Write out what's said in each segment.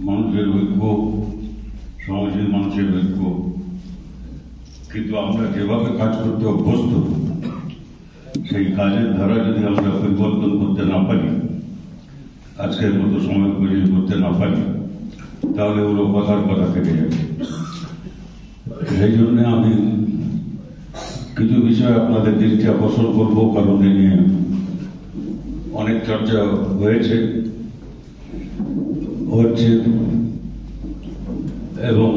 মানুষের ঐক্য, সমাজের মানুষের ঐক্য, কিন্তু আমরা যেভাবে কাজ করতে অভ্যস্ত সেই কাজের ধারা যদি আমরা পরিবর্তন করতে না পারি, আজকের মতো সময় উপযোগী করতে না পারি, তাহলে ওগুলো কথার কথা থেকে যাবে। সেই জন্য আমি কিছু বিষয় আপনাদের দৃষ্টি আকর্ষণ করবো, কারণ এ নিয়ে অনেক চর্চা হয়েছে, হচ্ছে এবং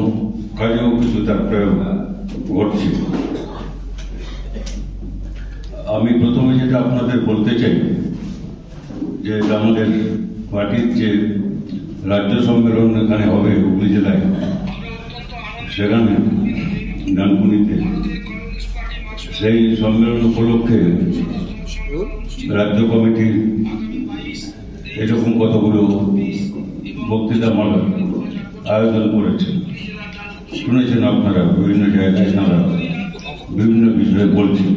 কাজেও কিছু তার প্রয়োগ ঘটছে। আমি প্রথমে যেটা আপনাদের বলতে চাই যে আমাদের পার্টির যে রাজ্য সম্মেলন এখানে হবে হুগলি জেলায়, সেখানে ডানকুনিতে, সেই সম্মেলন উপলক্ষে রাজ্য কমিটি এরকম কতগুলো বক্তৃতামালা আয়োজন করেছে। শুনেছেন আপনারা, বিভিন্ন জায়গায় তারা বিভিন্ন বিষয়ে বলছেন।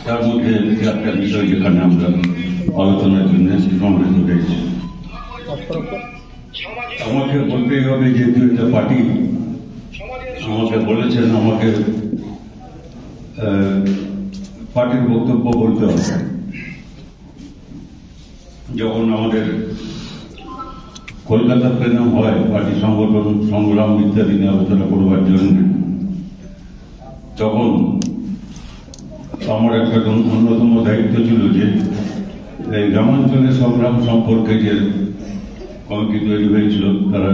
তার মধ্যে একটা বিষয় যেখানে আমরা আলোচনার জন্য সমবেত হয়েছি। আমাকে বলতেই হবে, যেহেতু একটা পার্টি আমাকে বলেছেন, আমাকে পার্টির বক্তব্য বলতে হবে। যখন আমাদের কলকাতা প্লেনাম হয় পার্টি সংগঠন সংগ্রাম ইত্যাদি নিয়ে আলোচনা করবার জন্য, তখন আমার একটা অন্যতম দায়িত্ব ছিল যে এই গ্রামাঞ্চলের সংগ্রাম সম্পর্কে যে কমিটি তৈরি হয়েছিল, তারা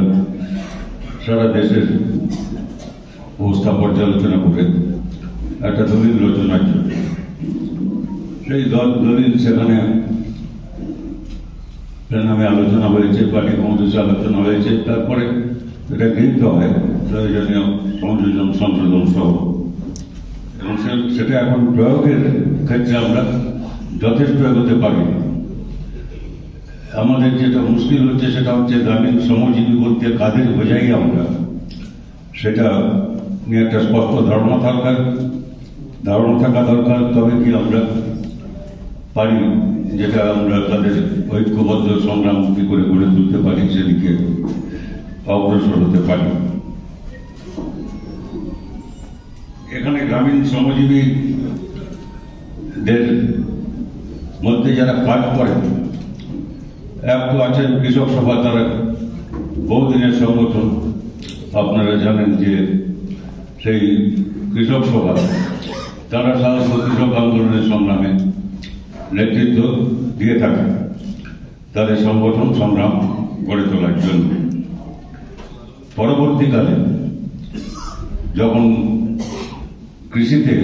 সারা দেশের অবস্থা পর্যালোচনা করে একটা দলিল রচনার জন্য, সেই দলিল সেখানে প্লেনামে আলোচনা হয়েছে, পার্টি কংগ্রেসে আলোচনা হয়েছে, তারপরে এটা গৃহীত হয় প্রয়োজনীয় সংযোজন সংশোধন সহ, এবং সেটা এখন প্রয়োগের ক্ষেত্রে আমরা যথেষ্ট এগোতে পারি। আমাদের যেটা মুশকিল হচ্ছে সেটা হচ্ছে গ্রামীণ শ্রমজীবী বলতে কাদের বোঝাই আমরা, সেটা নিয়ে একটা স্পষ্ট ধারণা থাকা দরকার। তবে কি আমরা পারি যেটা আমরা তাদের ঐক্যবদ্ধ সংগ্রাম কি করে গড়ে তুলতে পারি, সেদিকে অগ্রসর হতে পারি। এখানে গ্রামীণ শ্রমজীবীদের মধ্যে যারা কাজ করেন, এক তো আছেন কৃষক সভা, তারা বহুদিনের সংগঠন। আপনারা জানেন যে সেই কৃষক সভা তারা সাধারণত কৃষক আন্দোলনের সংগ্রামে নেতৃত্ব দিয়ে থাকে তাদের সংগঠন সংগ্রাম গড়ে তোলার জন্য। পরবর্তীকালে যখন কৃষিতে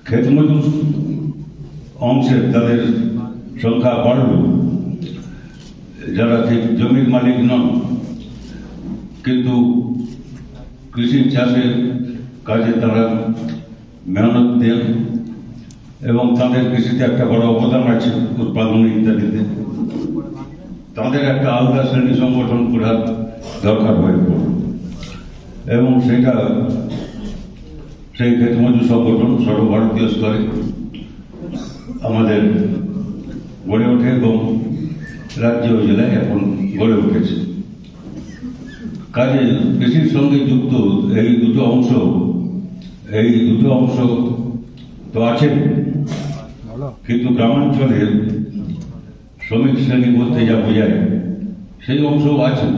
ক্ষেতমজুর অংশের তাদের সংখ্যা বাড়ল, যারা ঠিক জমির মালিক নন কিন্তু কৃষির চাষের কাজে তারা মেহনত দেন এবং তাদের কৃষিতে একটা বড় অবদান আছে উৎপাদন ইত্যাদিতে, তাদের একটা আলাদা শ্রেণী সংগঠন করার দরকার হয়ে পড়ল, এবং সেটা সেই ক্ষেতমজুর সংগঠন সর্বভারতীয় স্তরে আমাদের গড়ে ওঠে এবং রাজ্য ও জেলায় এখন গড়ে উঠেছে। কাজে কৃষির সঙ্গে যুক্ত এই দুটো অংশ তো আছে, কিন্তু গ্রামাঞ্চলের শ্রমিক শ্রেণী বলতে যা বোঝায় সেই অংশও আছে।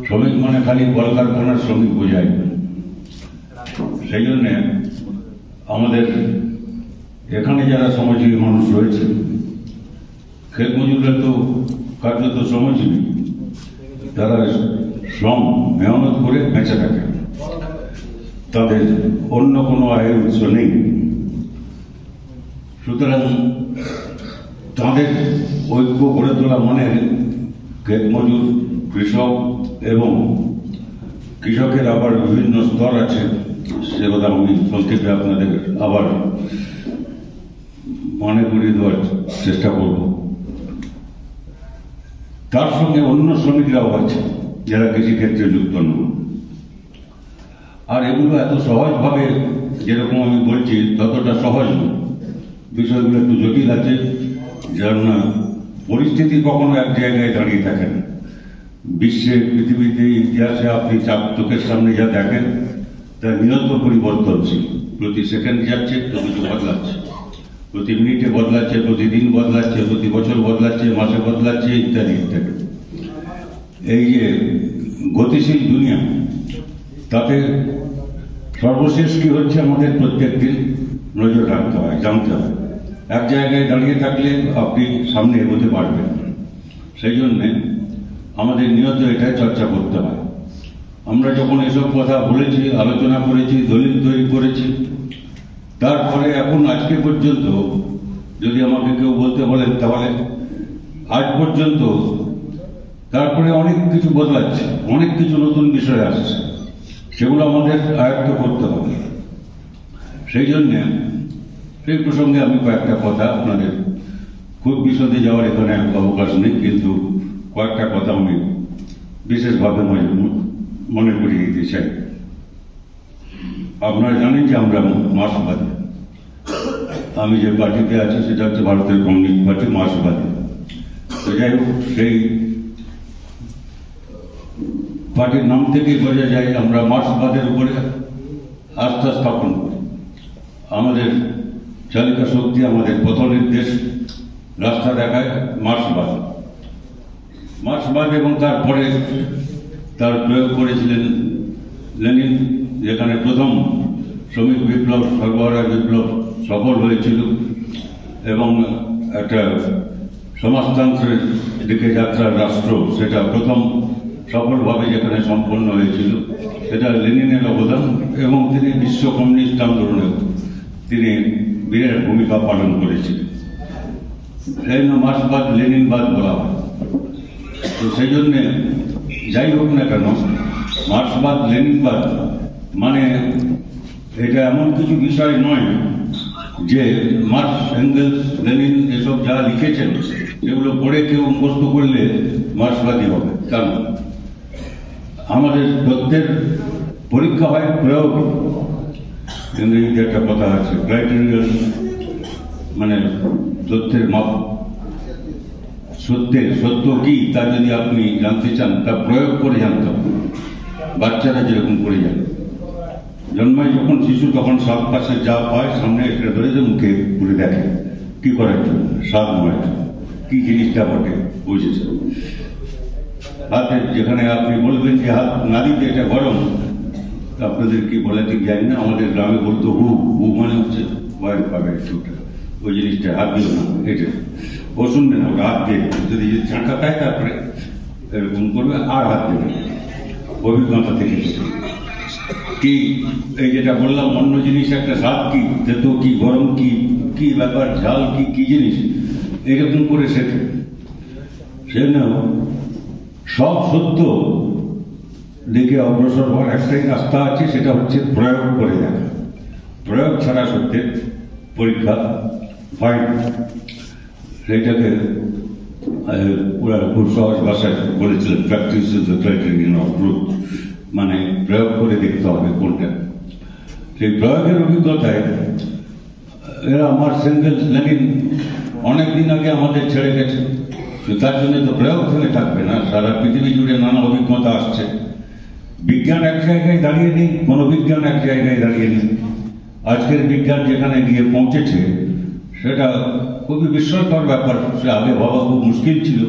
শ্রমিক মানে খালি কলকারখানার শ্রমিক বোঝায়। সেই জন্যে আমাদের এখানে যারা শ্রমজীবী মানুষ রয়েছে, ক্ষেত মজুররা তো কার্যত শ্রমজীবী, তারা শ্রম মেহনত করে বেঁচে থাকে, তাদের অন্য কোনো আয়ের উৎস নেই। সুতরাং তাদের ঐক্য গড়ে তোলা মানে ক্ষেত মজুর, কৃষক এবং কৃষকের আবার বিভিন্ন স্তর আছে, সে কথা আমি সংক্ষেপে আপনাদের আবার মনে করিয়ে দেওয়ার চেষ্টা করব। তার সঙ্গে অন্য শ্রমিকরাও আছে যারা কৃষিক্ষেত্রে যুক্ত নন। আর এগুলো এত সহজভাবে যেরকম আমি বলছি ততটা সহজ নয়, বিষয়গুলো একটু জটিল আছে, যার না পরিস্থিতি কখনো এক জায়গায় দাঁড়িয়ে থাকে না। বিশ্বে, পৃথিবীতে, ইতিহাসে আপনি চোখের সামনে যা দেখেন তা নিরন্তর পরিবর্তনশীল। প্রতি সেকেন্ড যাচ্ছে, কিছু বদলাচ্ছে, প্রতি মিনিটে বদলাচ্ছে, প্রতিদিন বদলাচ্ছে, প্রতি বছর বদলাচ্ছে, মাসে বদলাচ্ছে, ইত্যাদি ইত্যাদি। এই যে গতিশীল দুনিয়া, তাতে সর্বশেষ কি হচ্ছে আমাদের প্রত্যেক দিন নজর রাখতে হয়, জানতে হয়। এক জায়গায় দাঁড়িয়ে থাকলে আপনি সামনে এগোতে পারবেন। সেই জন্যে আমাদের নিয়ত এটা চর্চা করতে হয়। আমরা যখন এসব কথা বলেছি, আলোচনা করেছি, দলিল তৈরি করেছি, তারপরে এখন আজকে পর্যন্ত যদি আমাকে কেউ বলতে বলেন, তাহলে আজ পর্যন্ত তারপরে অনেক কিছু বদলাচ্ছে, অনেক কিছু নতুন বিষয় আসছে, সেগুলো আমাদের আয়ত্ত করতে হবে। সেই জন্য সেই প্রসঙ্গে আমি কয়েকটা কথা আপনাদের, খুব বিশদে যাওয়ার এখানে অবকাশ নেই, কিন্তু কয়েকটা কথা আমি বিশেষভাবে মনে করিয়ে দিতে চাই। আপনারা জানেন যে আমরা মার্ক্সবাদী। আমি যে পার্টিতে আছি সেটা হচ্ছে ভারতের কমিউনিস্ট পার্টি, মার্ক্সবাদী। তো যাই হোক, সেই পার্টির নাম থেকেই বোঝা যায় আমরা মার্ক্সবাদের উপরে আস্থা স্থাপন করি। আমাদের চালিকা শক্তি, আমাদের পথ নির্দেশ, রাস্তা দেখায় মার্ক্সবাদ। মার্ক্সবাদ এবং তারপরে তার প্রয়োগ করেছিলেন লেনিন, যেখানে প্রথম শ্রমিক বিপ্লব, সরবরাহ বিপ্লব সফল হয়েছিল এবং একটা সমাজতন্ত্রের দিকে যাত্রার রাষ্ট্র, সেটা প্রথম সফলভাবে যেখানে সম্পন্ন হয়েছিল, সেটা লেনিনের অবদান। এবং তিনি বিশ্ব কমিউনিস্ট আন্দোলনেও তিনি বিরাট ভূমিকা পালন করেছিলেন। সেই জন্য মার্ক্সবাদ লেনিনবাদ বলা হয়। তো সেই জন্যে যাই হোক না কেন, মার্ক্সবাদ লেনিনবাদ মানে এটা এমন কিছু বিষয় নয় যে মার্কস, এঙ্গেলস, লেনিন এসব যা লিখেছেন সেগুলো পড়ে কেউ মুখস্থ করলে মার্ক্সবাদী হবে, তা না। আমাদের তথ্যের পরীক্ষা হয় প্রয়োগ। ইংরেজিতে একটা কথা আছে, ক্রাইটেরিয়ান, মানে তথ্যের মাপ। সত্য কি তা যদি আপনি জানতে চান, তা প্রয়োগ করে জানতে হবে। বাচ্চারা যেরকম করে জানে, জন্মায় যখন শিশু, তখন সাত পাশে যা পায় সামনে এটা ধরে যে মুখে ঘুরে দেখে, কি করার জন্য, স্বাদ নয়, কি জিনিসটা বটে বুঝেছে। হাতে যেখানে আপনি বলবেন যে হাত না দিতে, এটা গরম, আপনাদের কি বলে ঠিক জানি না, আমাদের গ্রামে বলতো হু হু, মানে হচ্ছে ভয় পাবে একটুটা, ওই জিনিসটা হাত দিও না, এটা ও শুনবে না, ওটা হাত দিয়ে যদি ঝাঁকা খায় তারপরে এরকম করবে আর হাত দেবে। অভিজ্ঞতা থেকে কি এই যেটা বললাম, অন্য জিনিস একটা স্বাদ কি, তেতো কি, গরম কি, কি ব্যাপার, ঝাল কি, কি জিনিস, এরকম করে শেখে। সেজন্য সব সত্য দিকে অগ্রসর হওয়ার একটাই রাস্তা আছে, সেটা হচ্ছে প্রয়োগ করে দেখা। প্রয়োগ ছাড়া সত্যের পরীক্ষা হয় না। সেইটাকে খুব সহজ ভাষায় বলেছিলেন, practice is the criterion of truth, মানে প্রয়োগ করে দেখতে হবে কোনটা। সেই প্রয়োগের অভিজ্ঞতায় এরা মার্কস, এঙ্গেলস, লেনিন অনেকদিন আগে আমাদের ছেড়ে গেছে। তার জন্য তো প্রয়োগ থেমে থাকবে না, সারা পৃথিবী জুড়ে নানা অভিজ্ঞতা আসছে। বিজ্ঞান এক জায়গায় দাঁড়িয়ে নেই, কোনো বিজ্ঞান এক জায়গায় দাঁড়িয়ে নেই। আজকের বিজ্ঞান যেখানে গিয়ে পৌঁছেছে সেটা খুবই বিস্ময়কর ব্যাপার, সে আগে ভাবা খুব মুশকিল ছিল।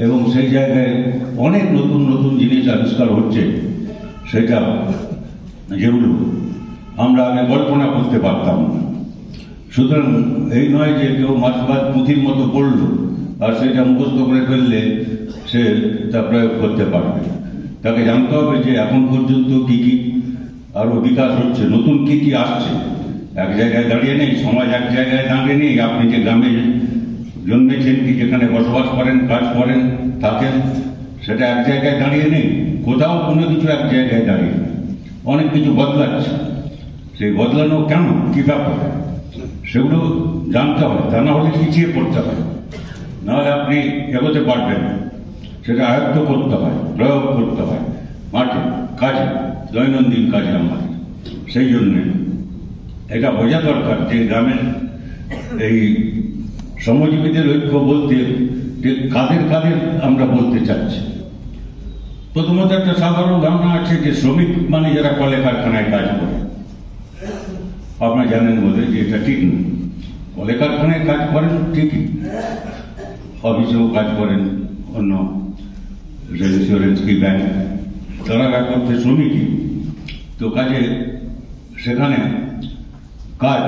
এবং সেই জায়গায় অনেক নতুন নতুন জিনিস আবিষ্কার হচ্ছে, সেটা যেগুলো আমরা আগে কল্পনা করতে পারতাম না। সুতরাং এই নয় যে কেউ মার্ক্সবাদ পুঁথির মতো পড়ল আর সেটা মুখস্থ করে ফেললে সে তা প্রয়োগ করতে পারবে। তাকে জানতে হবে যে এখন পর্যন্ত কি কি আরো বিকাশ হচ্ছে, নতুন কি কি আসছে। এক জায়গায় দাঁড়িয়ে নেই, সমাজ এক জায়গায় দাঁড়িয়ে নেই। আপনি যে গ্রামে জন্মেছেন, কি যেখানে বসবাস করেন, কাজ করেন, থাকেন, সেটা এক জায়গায় দাঁড়িয়ে নেই। কোথাও কোনো কিছু এক জায়গায় দাঁড়িয়ে নেই, অনেক কিছু বদলাচ্ছে। সেই বদলানো কেন, কি ব্যাপার, সেগুলো জানতে হয়। তা না হলে পিছিয়ে পড়তে হয়, নাহলে আপনি এগোতে পারবেন। সেটা আয়ত্ত করতে হয়, প্রয়োগ করতে হয় মাঠে, কাজে, দৈনন্দিন কাজে আমাদের। সেই জন্যে এটা বোঝা দরকার যে গ্রামের এই শ্রমজীবীদের ঐক্য বলতে যে কাদের কাদের আমরা বলতে চাচ্ছি। প্রথমত একটা সাধারণ ধারণা আছে যে শ্রমিক মানে যারা কলে কারখানায় কাজ করে, আপনারা জানেন বলে যে এটা ঠিক না। কলে কারখানায় কাজ করেন ঠিকই, অফিসেও কাজ করেন, অন্য ইন্স্যুরেন্স কি ব্যাংক, তারা এক করতে শ্রমিকই। তো কাজে সেখানে কাজ,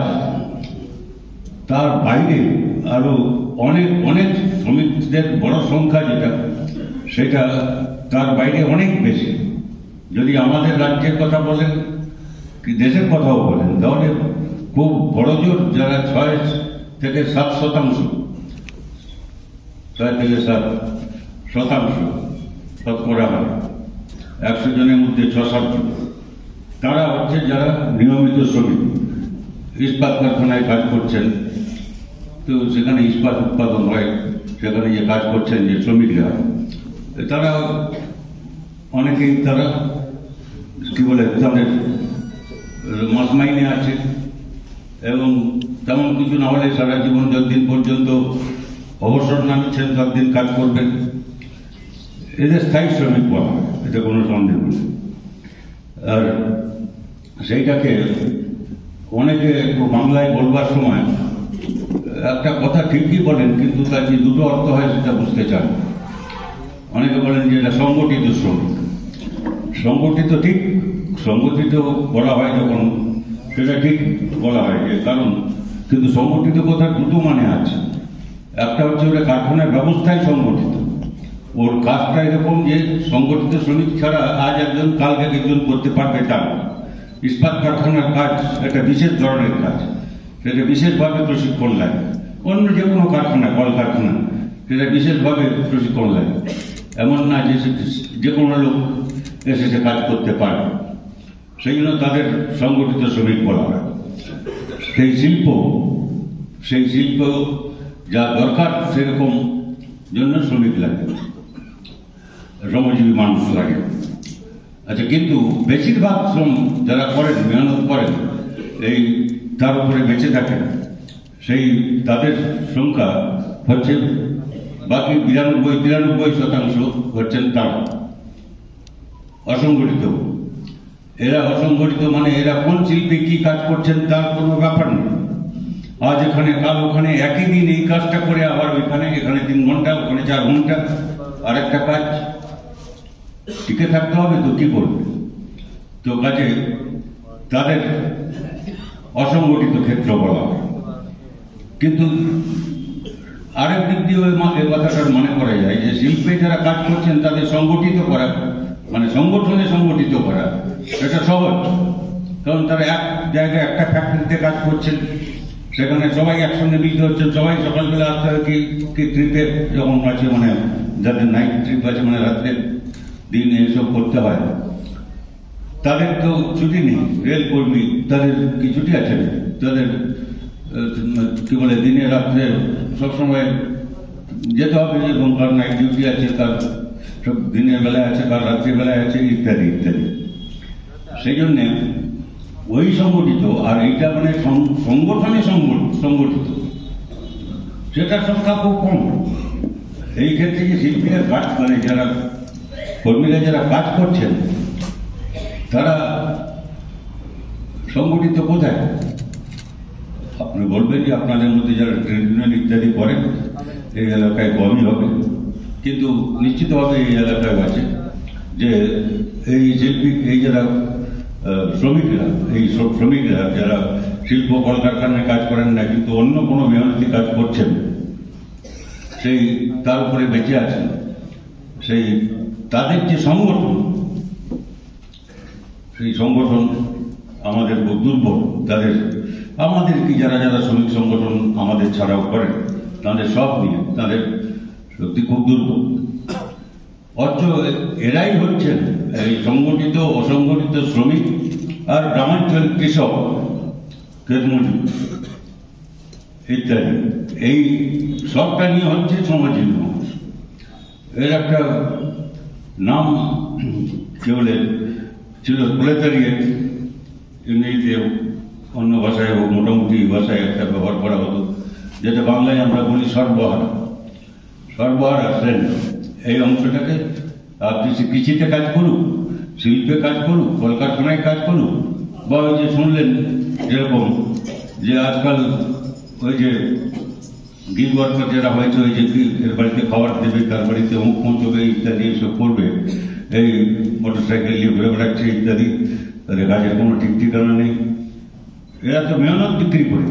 তার বাইরে আরো অনেক অনেক শ্রমিকদের বড় সংখ্যা যেটা, সেটা তার বাইরে অনেক বেশি। যদি আমাদের রাজ্যের কথা বলেন কি দেশের কথাও বলেন, তাহলে খুব বড় জোর যারা 6 থেকে 7% 6 থেকে 7% শতকরা হয়, 100 জনের মধ্যে 6-7 জন তারা হচ্ছে যারা নিয়মিত শ্রমিক, ইস্পাত কারখানায় কাজ করছেন। তো সেখানে ইস্পাত উৎপাদন হয়, সেখানে যে কাজ করছেন যে শ্রমিকরা, তারা অনেকেই তারা কি বলে তাদের মাস মাইনে আছে, এবং তেমন কিছু না হলে সারা জীবন যতদিন পর্যন্ত অবসর না নিচ্ছেন ততদিন কাজ করবেন। এদের স্থায়ী শ্রমিক বলা হয়, এটা কোনো সন্দেহ নেই। আর সেইটাকে অনেকে বাংলায় বলবার সময় একটা কথা ঠিকই বলেন, কিন্তু তার যে দুটো অর্থ হয় সেটা বুঝতে চান। অনেকে বলেন যে এটা সংগঠিত শ্রমিক। সংগঠিত ঠিক, সংগঠিত বলা হয় যখন, সেটা ঠিক বলা হয় যে কারণ, কিন্তু সংগঠিত কথার দুটো মানে আছে। একটা হচ্ছে ওটা কারখানার ব্যবস্থায় সংগঠিত, ওর কাজটা এরকম যে সংগঠিত শ্রমিক ছাড়া আজ একজন কালকে একজন করতে পারবে তা না। ইস্পাত কারখানার কাজ একটা বিশেষ ধরনের কাজ, সেটা বিশেষভাবে প্রশিক্ষণ লাগে। অন্য যে কোনো কারখানা, কল কারখানা, সেটা বিশেষভাবে প্রশিক্ষণ লাগে। এমন না যে কোনো লোক এসে সে কাজ করতে পারে, সেই জন্য তাদের সংগঠিত শ্রমিক বলা হয়। সেই শিল্প যা দরকার সেরকম জন্য শ্রমিক লাগে, শ্রমজীবী মানুষ লাগে। আচ্ছা, কিন্তু বেশিরভাগ শ্রম যারা করেন, মেহনত করেন, এই তার উপরে বেঁচে থাকেন, সেই তাদের সংখ্যা হচ্ছে বাকি 93% হচ্ছেন তারা অসংগঠিত। এরা অসংগঠিত মানে এরা কোন শিল্পে কি কাজ করছেন তার কোনো ব্যাপার নেই। আজ এখানে, কাল ওখানে, একই দিন এই কাজটা করে আবার ওইখানে, এখানে 3 ঘন্টা, ওখানে 4 ঘন্টা আরেকটা কাজ। টিকে থাকতে হবে তো কি করবে? তো কাজে তাদের অসংগঠিত ক্ষেত্র বলা হয়। কিন্তু আরেক দিক দিয়ে এই কথাটা মনে করা যায় যে শিল্পে যারা কাজ করছেন তাদের সংগঠিত করা, মানে সংগঠনে সংগঠিত করা, এটা সহজ। কারণ তারা এক জায়গায় একটা ফ্যাক্টরিতে কাজ করছেন, সেখানে সবাই একসঙ্গে মিলিত হচ্ছেন, সবাই সকালবেলা আসতে হবে কি ট্রিপে যখন আছে, মানে যাদের নাইট ট্রিপ আছে, মানে রাত্রে দিন এসব করতে হয়, তাদের তো ছুটি নেই। রেল কর্মী, তাদের কি ছুটি আছে? তাদের কি বলে দিনে রাত্রে সবসময় যেতে হবে, এবং কার নাইট ডিউটি আছে, কার সব দিনের বেলায় আছে, কার রাত্রিবেলায় আছে, ইত্যাদি ইত্যাদি। সেই জন্যে ওই সংগঠিত, আর এইটা মানে সংগঠনে সংগঠিত, সেটার সংখ্যা খুব কম। এই ক্ষেত্রে যে শিল্পীরা কাজ, মানে যারা কর্মীরা যারা কাজ করছেন, তারা সংগঠিত কোথায়? আপনি বলবেন যে আপনাদের মধ্যে যারা ট্রেড ইউনিয়ন ইত্যাদি করেন এই এলাকায় কমই হবে, কিন্তু নিশ্চিতভাবে এই এলাকায় আছে যে এই শিল্পী, এই যারা শ্রমিকরা যারা শিল্প কলকারখানায় কাজ করেন না, কিন্তু অন্য কোনো মেহনতি কাজ করছেন, সেই তার উপরে বেঁচে আছেন, সেই তাদের যে সংগঠন, সেই সংগঠন আমাদের খুব দুর্বল। আমাদের কি যারা যারা শ্রমিক সংগঠন আমাদের ছাড়াও করেন, তাদের সব নিয়ে তাদের সত্যি খুব দুর্বল। অথচ এরাই হচ্ছেন এই সংগঠিত অসংগঠিত শ্রমিক আর গ্রামাঞ্চল কৃষক, ক্ষেতমজুর ইত্যাদি, এই সবটা নিয়ে হচ্ছে শ্রমজীবী মানুষ। এর একটা নাম কি বলে ছিল, প্রলেটারিয়েট, ইংরেজিতে, অন্য ভাষায় মোটামুটি ভাষায় একটা ব্যবহার করা হতো, যেটা বাংলায় আমরা বলি সর্বহারা। সর্বহারা শ্রেণী এই অংশটাকে কৃষিতে কাজ করুক, শিল্পে কাজ করুক, কলকারখানায় কাজ করুক, বা ওই যে শুনলেন যেরকম যে আজকাল ওই যে গিগ ওয়ার্কার যারা হয়েছে, ওই যে এর বাড়িতে খাবার দেবে, তার বাড়িতে অমুক পৌঁছবে ইত্যাদি এসব করবে, এই মোটর সাইকেল নিয়ে ঘুরে বেড়াচ্ছে ইত্যাদি, তাদের কাজের কোনো ঠিক ঠিকানা নেই। এরা তো মেহনত বিক্রি করে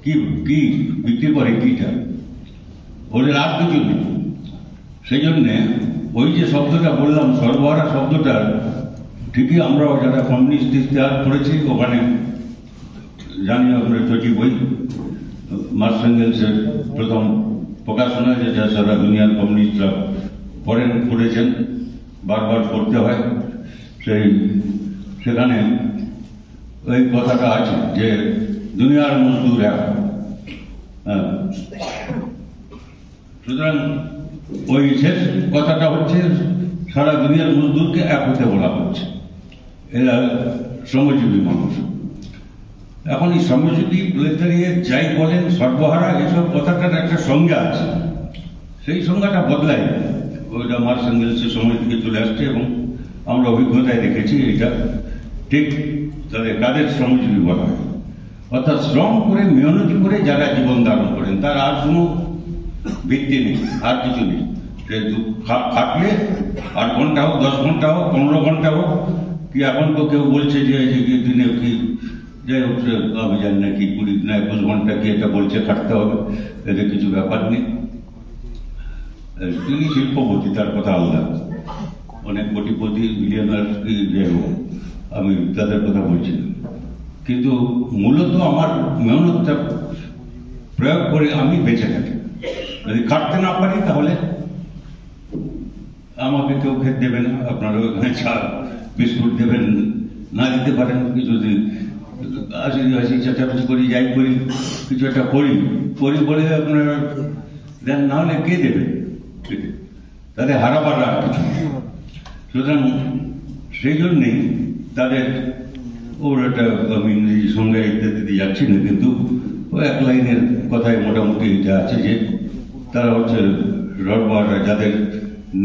কি কি বিক্রি করে কিটা, ওদের আর কিছু নেই। সেই জন্যে ওই যে শব্দটা বললাম সর্বহারা শব্দটার ঠিকই আমরাও যারা কমিউনিস্ট ইতিহাস পড়েছি ওখানে জানি, আমরা তৈরি বই মার্কস এঙ্গেলসের প্রথম প্রকাশনা যেটা সারা দুনিয়ার কমিউনিস্টরা পড়েছেন, বারবার পড়তে হয়। সেখানে ওই কথাটা আছে যে দুনিয়ার মজদুর এক। সুতরাং ওই শেষ কথাটা হচ্ছে সারা দুনিয়ার মজদুরকে এক হতে বলা হচ্ছে। এরা শ্রমজীবী মানুষ। এখন এই শ্রমজীবী প্রলেতারিয়েট যাই বলেন, সর্বহারা, এসব কথাটার একটা সংজ্ঞা আছে, সেই সংজ্ঞাটা বদলায়। ওইটা মার্কস এঙ্গেলসের সময় থেকে চলে আসছে এবং আমরা অভিজ্ঞতায় দেখেছি এটা ঠিক তাদের কাদের শ্রমজীবী বলা হয়। অর্থাৎ শ্রম করে মেহনতি করে যারা জীবন ধারণ করেন, তার আর কোনো ভিত্তি নেই, আর কিছু নেই। সে খাটলে 8 ঘন্টা হোক, 10 ঘন্টা হোক, 15 ঘন্টা হোক, কি এখন তো কেউ বলছে যে দিনে কি যাই হোক, আমি জানি না কি 20 না 21 ঘন্টা কি এটা বলছে খাটতে হবে, এদের কিছু ব্যাপার নেই। তিনি শিল্পপতি, তার কথা আলাদা, অনেক কোটিপতি মিলিয়নার যাই হোক, আমি তাদের কথা বলছি না। কিন্তু মূলত আমার মেহনতটা প্রয়োগ করে আমি বেঁচে থাকি। যদি খাটতে না পারি তাহলে আমাকে কেউ খেতে দেবে না, আপনারা ওখানে চা বিস্কুট দেবেন, না দিতে পারেন কিছু, হাসি চেঁচামেচি করি, যাই করি, কিছু একটা করি বলে আপনারা দেন, না হলে কে দেবে? তাদের হারাবার আর কিছু। সুতরাং সেই জন্যেই তাদের ওর একটা, আমি ইংরেজি সংজ্ঞা ইত্যাদি যাচ্ছি না, কিন্তু ও এক লাইনের কথায় মোটামুটি যা আছে যে তারা হচ্ছে সর্বহারা, যাদের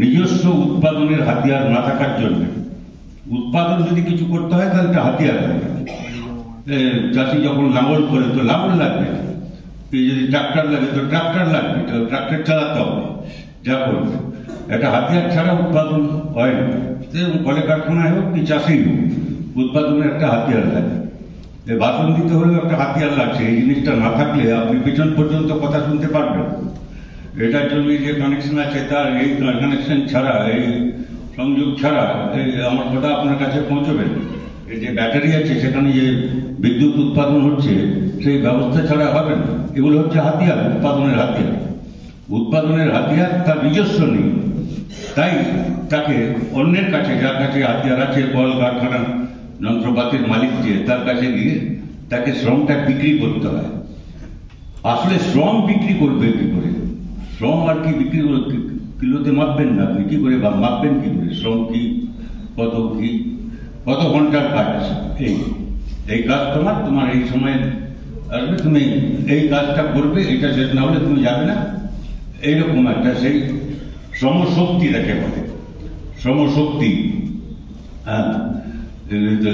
নিজস্ব উৎপাদনের হাতিয়ার না থাকার জন্য। উৎপাদন যদি কিছু করতে হয় তাহলে একটা হাতিয়ার লাগবে। চাষি যখন লাঙল করে তো লাঙল লাগবে, যদি ট্রাক্টর লাগে তো ট্রাক্টর লাগবে, ট্রাক্টর চালাতে হবে, যা করবে। একটা হাতিয়ার ছাড়া উৎপাদন হয় না। কলকারখানায় হোক কি চাষেই হোক, উৎপাদনের একটা হাতিয়ার লাগে। ভাষণ দিতে হলেও একটা হাতিয়ার লাগছে। এই জিনিসটা না থাকলে আপনি পিছন পর্যন্ত কথা শুনতে পারবেন। এটার জন্য যে কানেকশন আছে, তার এই কানেকশন ছাড়া, এই সংযোগ ছাড়া আমার কথা আপনার কাছে পৌঁছবে। এই যে ব্যাটারি আছে, সেখানে যে বিদ্যুৎ উৎপাদন হচ্ছে, সেই ব্যবস্থা ছাড়া হবে না। এগুলো হচ্ছে হাতিয়ার, উৎপাদনের হাতিয়ার। উৎপাদনের হাতিয়ার তার নিজস্ব নেই, তাই তাকে অন্যের কাছে, যার কাছে হাতিয়ার আছে, কল কারখানা যন্ত্রপাতির মালিক, যে তার কাছে গিয়ে তাকে শ্রমটা বিক্রি করতে হয়। আসলে শ্রম বিক্রি করবে কি করে? শ্রম আর কি বিক্রি করে কিলোতে মাপবেন না, আপনি কি করে মাপবেন কি করে? শ্রম কি, কত ঘন্টার কাজ, এই কাজ তোমার এই সময় আসবে, তুমি এই কাজটা করবে, এটা শেষ না হলে তুমি যাবে না। এইরকম একটা সেই শ্রমশক্তি তাকে বলে, শ্রমশক্তি, হ্যাঁ,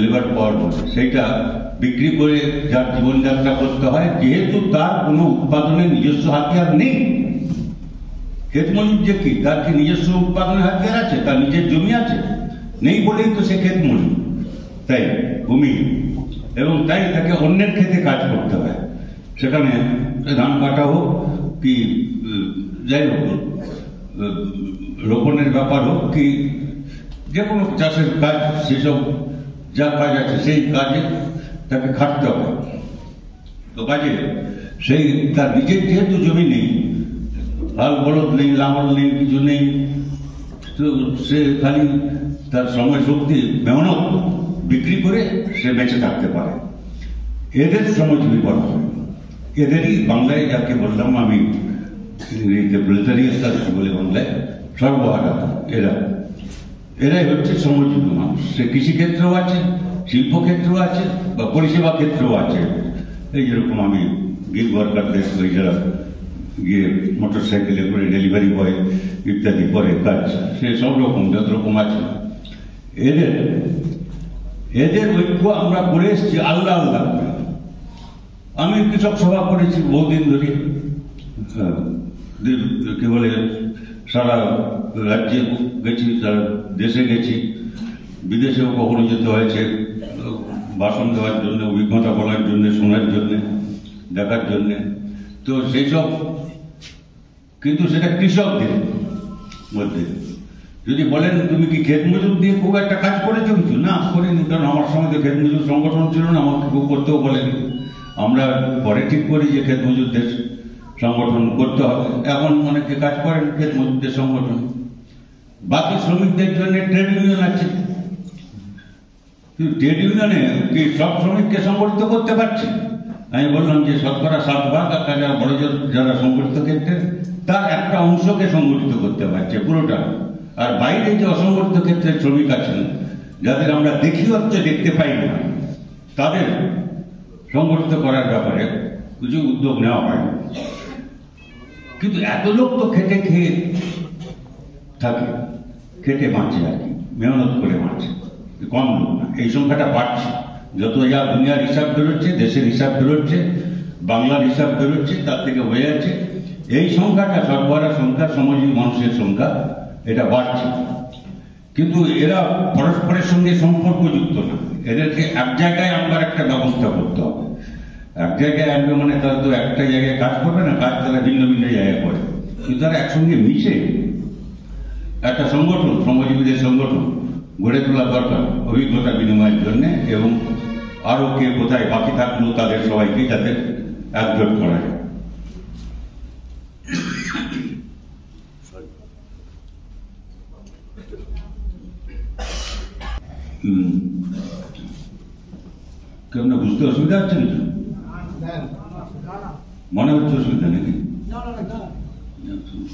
লেবার পাওয়ার বলে। সেইটা বিক্রি করে যার জীবনযাত্রা করতে হয়, যেহেতু তার কোনো উৎপাদনের নিজস্ব হাতিয়ার নেই। ক্ষেত মজুর যে কি, তার কি নিজস্ব উৎপাদনের হাতিয়ার আছে? তার নিজের জমি আছে? নেই বলেই তো সে ক্ষেত মজুর, তাই ভূমি, এবং তাই তাকে অন্যের ক্ষেতে কাজ করতে হয়। সেখানে ধান কাটা হোক কি যাই হোক, রোপণের ব্যাপার হোক কি যে কোনো চাষের কাজ, সেসব যা কাজ আছে সেই কাজে তাকে খাটতে হবে। তো কাজে সেই তার নিজের যেহেতু জমি নেই, হাল বলদ নেই, লাঙল নেই, কিছু নেই, তো সে খালি তার সময় শক্তি মেহনত বিক্রি করে সে বেঁচে থাকতে পারে। এদের শ্রমজীবী বলা হয়। এদেরই বাংলায় যাকে বললাম আমি, ইংরেজিতে প্রলেতারিয়েট বলে, বাংলায় সর্বহারা, এরাই হচ্ছে শ্রমজীবী মানুষ। সে কৃষিক্ষেত্রেও আছে, শিল্পক্ষেত্রেও আছে, বা পরিষেবা ক্ষেত্রেও আছে। এই যেরকম আমি গিগ ওয়ার্কারদের, ওই যারা গিয়ে মোটর সাইকেলে করে ডেলিভারি বয় ইত্যাদি করে কাজ, সে সব রকম যত রকম আছে। এদের এদের ঐক্য আমরা করে এসেছি আল্লাহ আল্লাহ করে। আমি কৃষক সভা করেছি বহুদিন ধরে, কি বলে সারা রাজ্যে গেছি, সারা দেশে গেছি, বিদেশেও কখনো যেতে হয়েছে ভাষণ দেওয়ার জন্য, অভিজ্ঞতা বলার জন্য, শোনার জন্য, দেখার জন্য। তো সেই সব, কিন্তু সেটা কৃষকদের মধ্যে। যদি বলেন তুমি কি ক্ষেত মজুর দিয়ে খুব একটা কাজ করেছো কিছু, না করিনি, কারণ আমার সময় তো ক্ষেত মজুর সংগঠন ছিল না, আমাকে কেউ করতেও বলেনি। আমরা পরে ঠিক করি যে ক্ষেত মজুরদের সংগঠন করতে হবে। এখন অনেকে কাজ করেন ক্ষেত মজুরদের সংগঠন। বাকি শ্রমিকদের জন্য ট্রেড ইউনিয়ন আছে, কিন্তু ট্রেড ইউনিয়নে কি সব শ্রমিককে সংগঠিত করতে পারছে? আমি বললাম যে শতকরা 7 ভাগ, আর বড় যারা সংগঠিত ক্ষেত্রে তার একটা অংশকে সংগঠিত করতে পারছে পুরোটা। আর বাইরে যে অসংগঠিত ক্ষেত্রের শ্রমিক আছেন, যাদের আমরা দেখি হচ্ছে দেখতে পাই না, তাদের সংগঠিত করার ব্যাপারে কিছু উদ্যোগ নেওয়া হয়। কিন্তু এত লোক তো খেটে খেয়ে থাকে, খেটে বাঁচে আর কি, মেহনত করে বাঁচে, কম লোক না। এই সংখ্যাটা বাড়ছে, যত যা দুনিয়ার হিসাব বেরোচ্ছে, দেশের হিসাব বেরোচ্ছে, বাংলার হিসাব বেরোচ্ছে, তার থেকে হয়ে যাচ্ছে এই সংখ্যাটা, সর্বহারা সংখ্যা, শ্রমজীবী মানুষের সংখ্যা, এটা বাড়ছে। কিন্তু এরা পরস্পরের সঙ্গে সম্পর্কযুক্ত না। এদেরকে এক জায়গায় আনবার একটা ব্যবস্থা করতে হবে। এক জায়গায় আনবে মানে তারা তো একটা জায়গায় কাজ করবে না, কাজ তারা ভিন্ন ভিন্ন জায়গায় করে, কিন্তু তারা একসঙ্গে মিশে একটা সংগঠন, শ্রমজীবীদের সংগঠন গড়ে তোলা দরকার অভিজ্ঞতা বিনিময়ের জন্য, এবং আরো কে কোথায় বাকি থাকলো তাদের সবাইকে যাতে একজোট করা যায়। কেমন বুঝতে অসুবিধা হচ্ছে কিছু? মনে হচ্ছে অসুবিধা নাকি?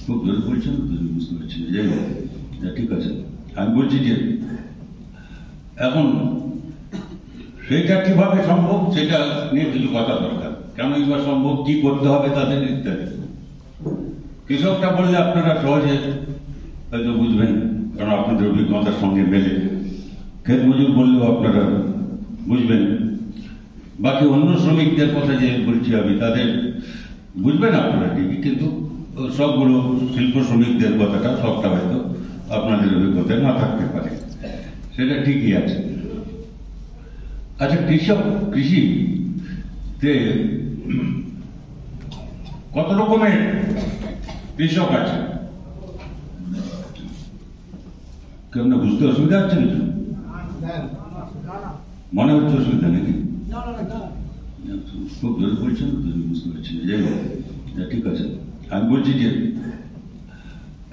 খুব জোরে বলছেন, বুঝতে পারছি। যাই হোক, ঠিক আছে। আমি বলছি যে এখন সেটা কিভাবে সম্ভব সেটা নিয়ে কিছু কথা দরকার। কেন এবার সম্ভব, কি করতে হবে তাদের ইত্যাদি। কৃষকটা বললে আপনারা সহজে হয়তো বুঝবেন, কারণ আপনাদের অভিজ্ঞতার সঙ্গে মেলে। ক্ষেত মজুর বললেও আপনারা বুঝবেন। বাকি অন্য শ্রমিকদের কথা যে বলছি আমি, তাদের বুঝবেন আপনারা ঠিকই, কিন্তু সবগুলো শিল্প শ্রমিকদের কথাটা সবটা হয়তো আপনাদের অভিজ্ঞতায় না থাকতে পারে, সেটা ঠিকই আছে। আচ্ছা, কৃষিতে কত রকমের কৃষক আছে? কেমন বুঝতে অসুবিধা হচ্ছে কিছু? মনে হচ্ছে অসুবিধা নাকি? খুব জোরে বলছেন, বুঝতে পারছি। যাই হোক, ঠিক আছে। আমি বলছি যে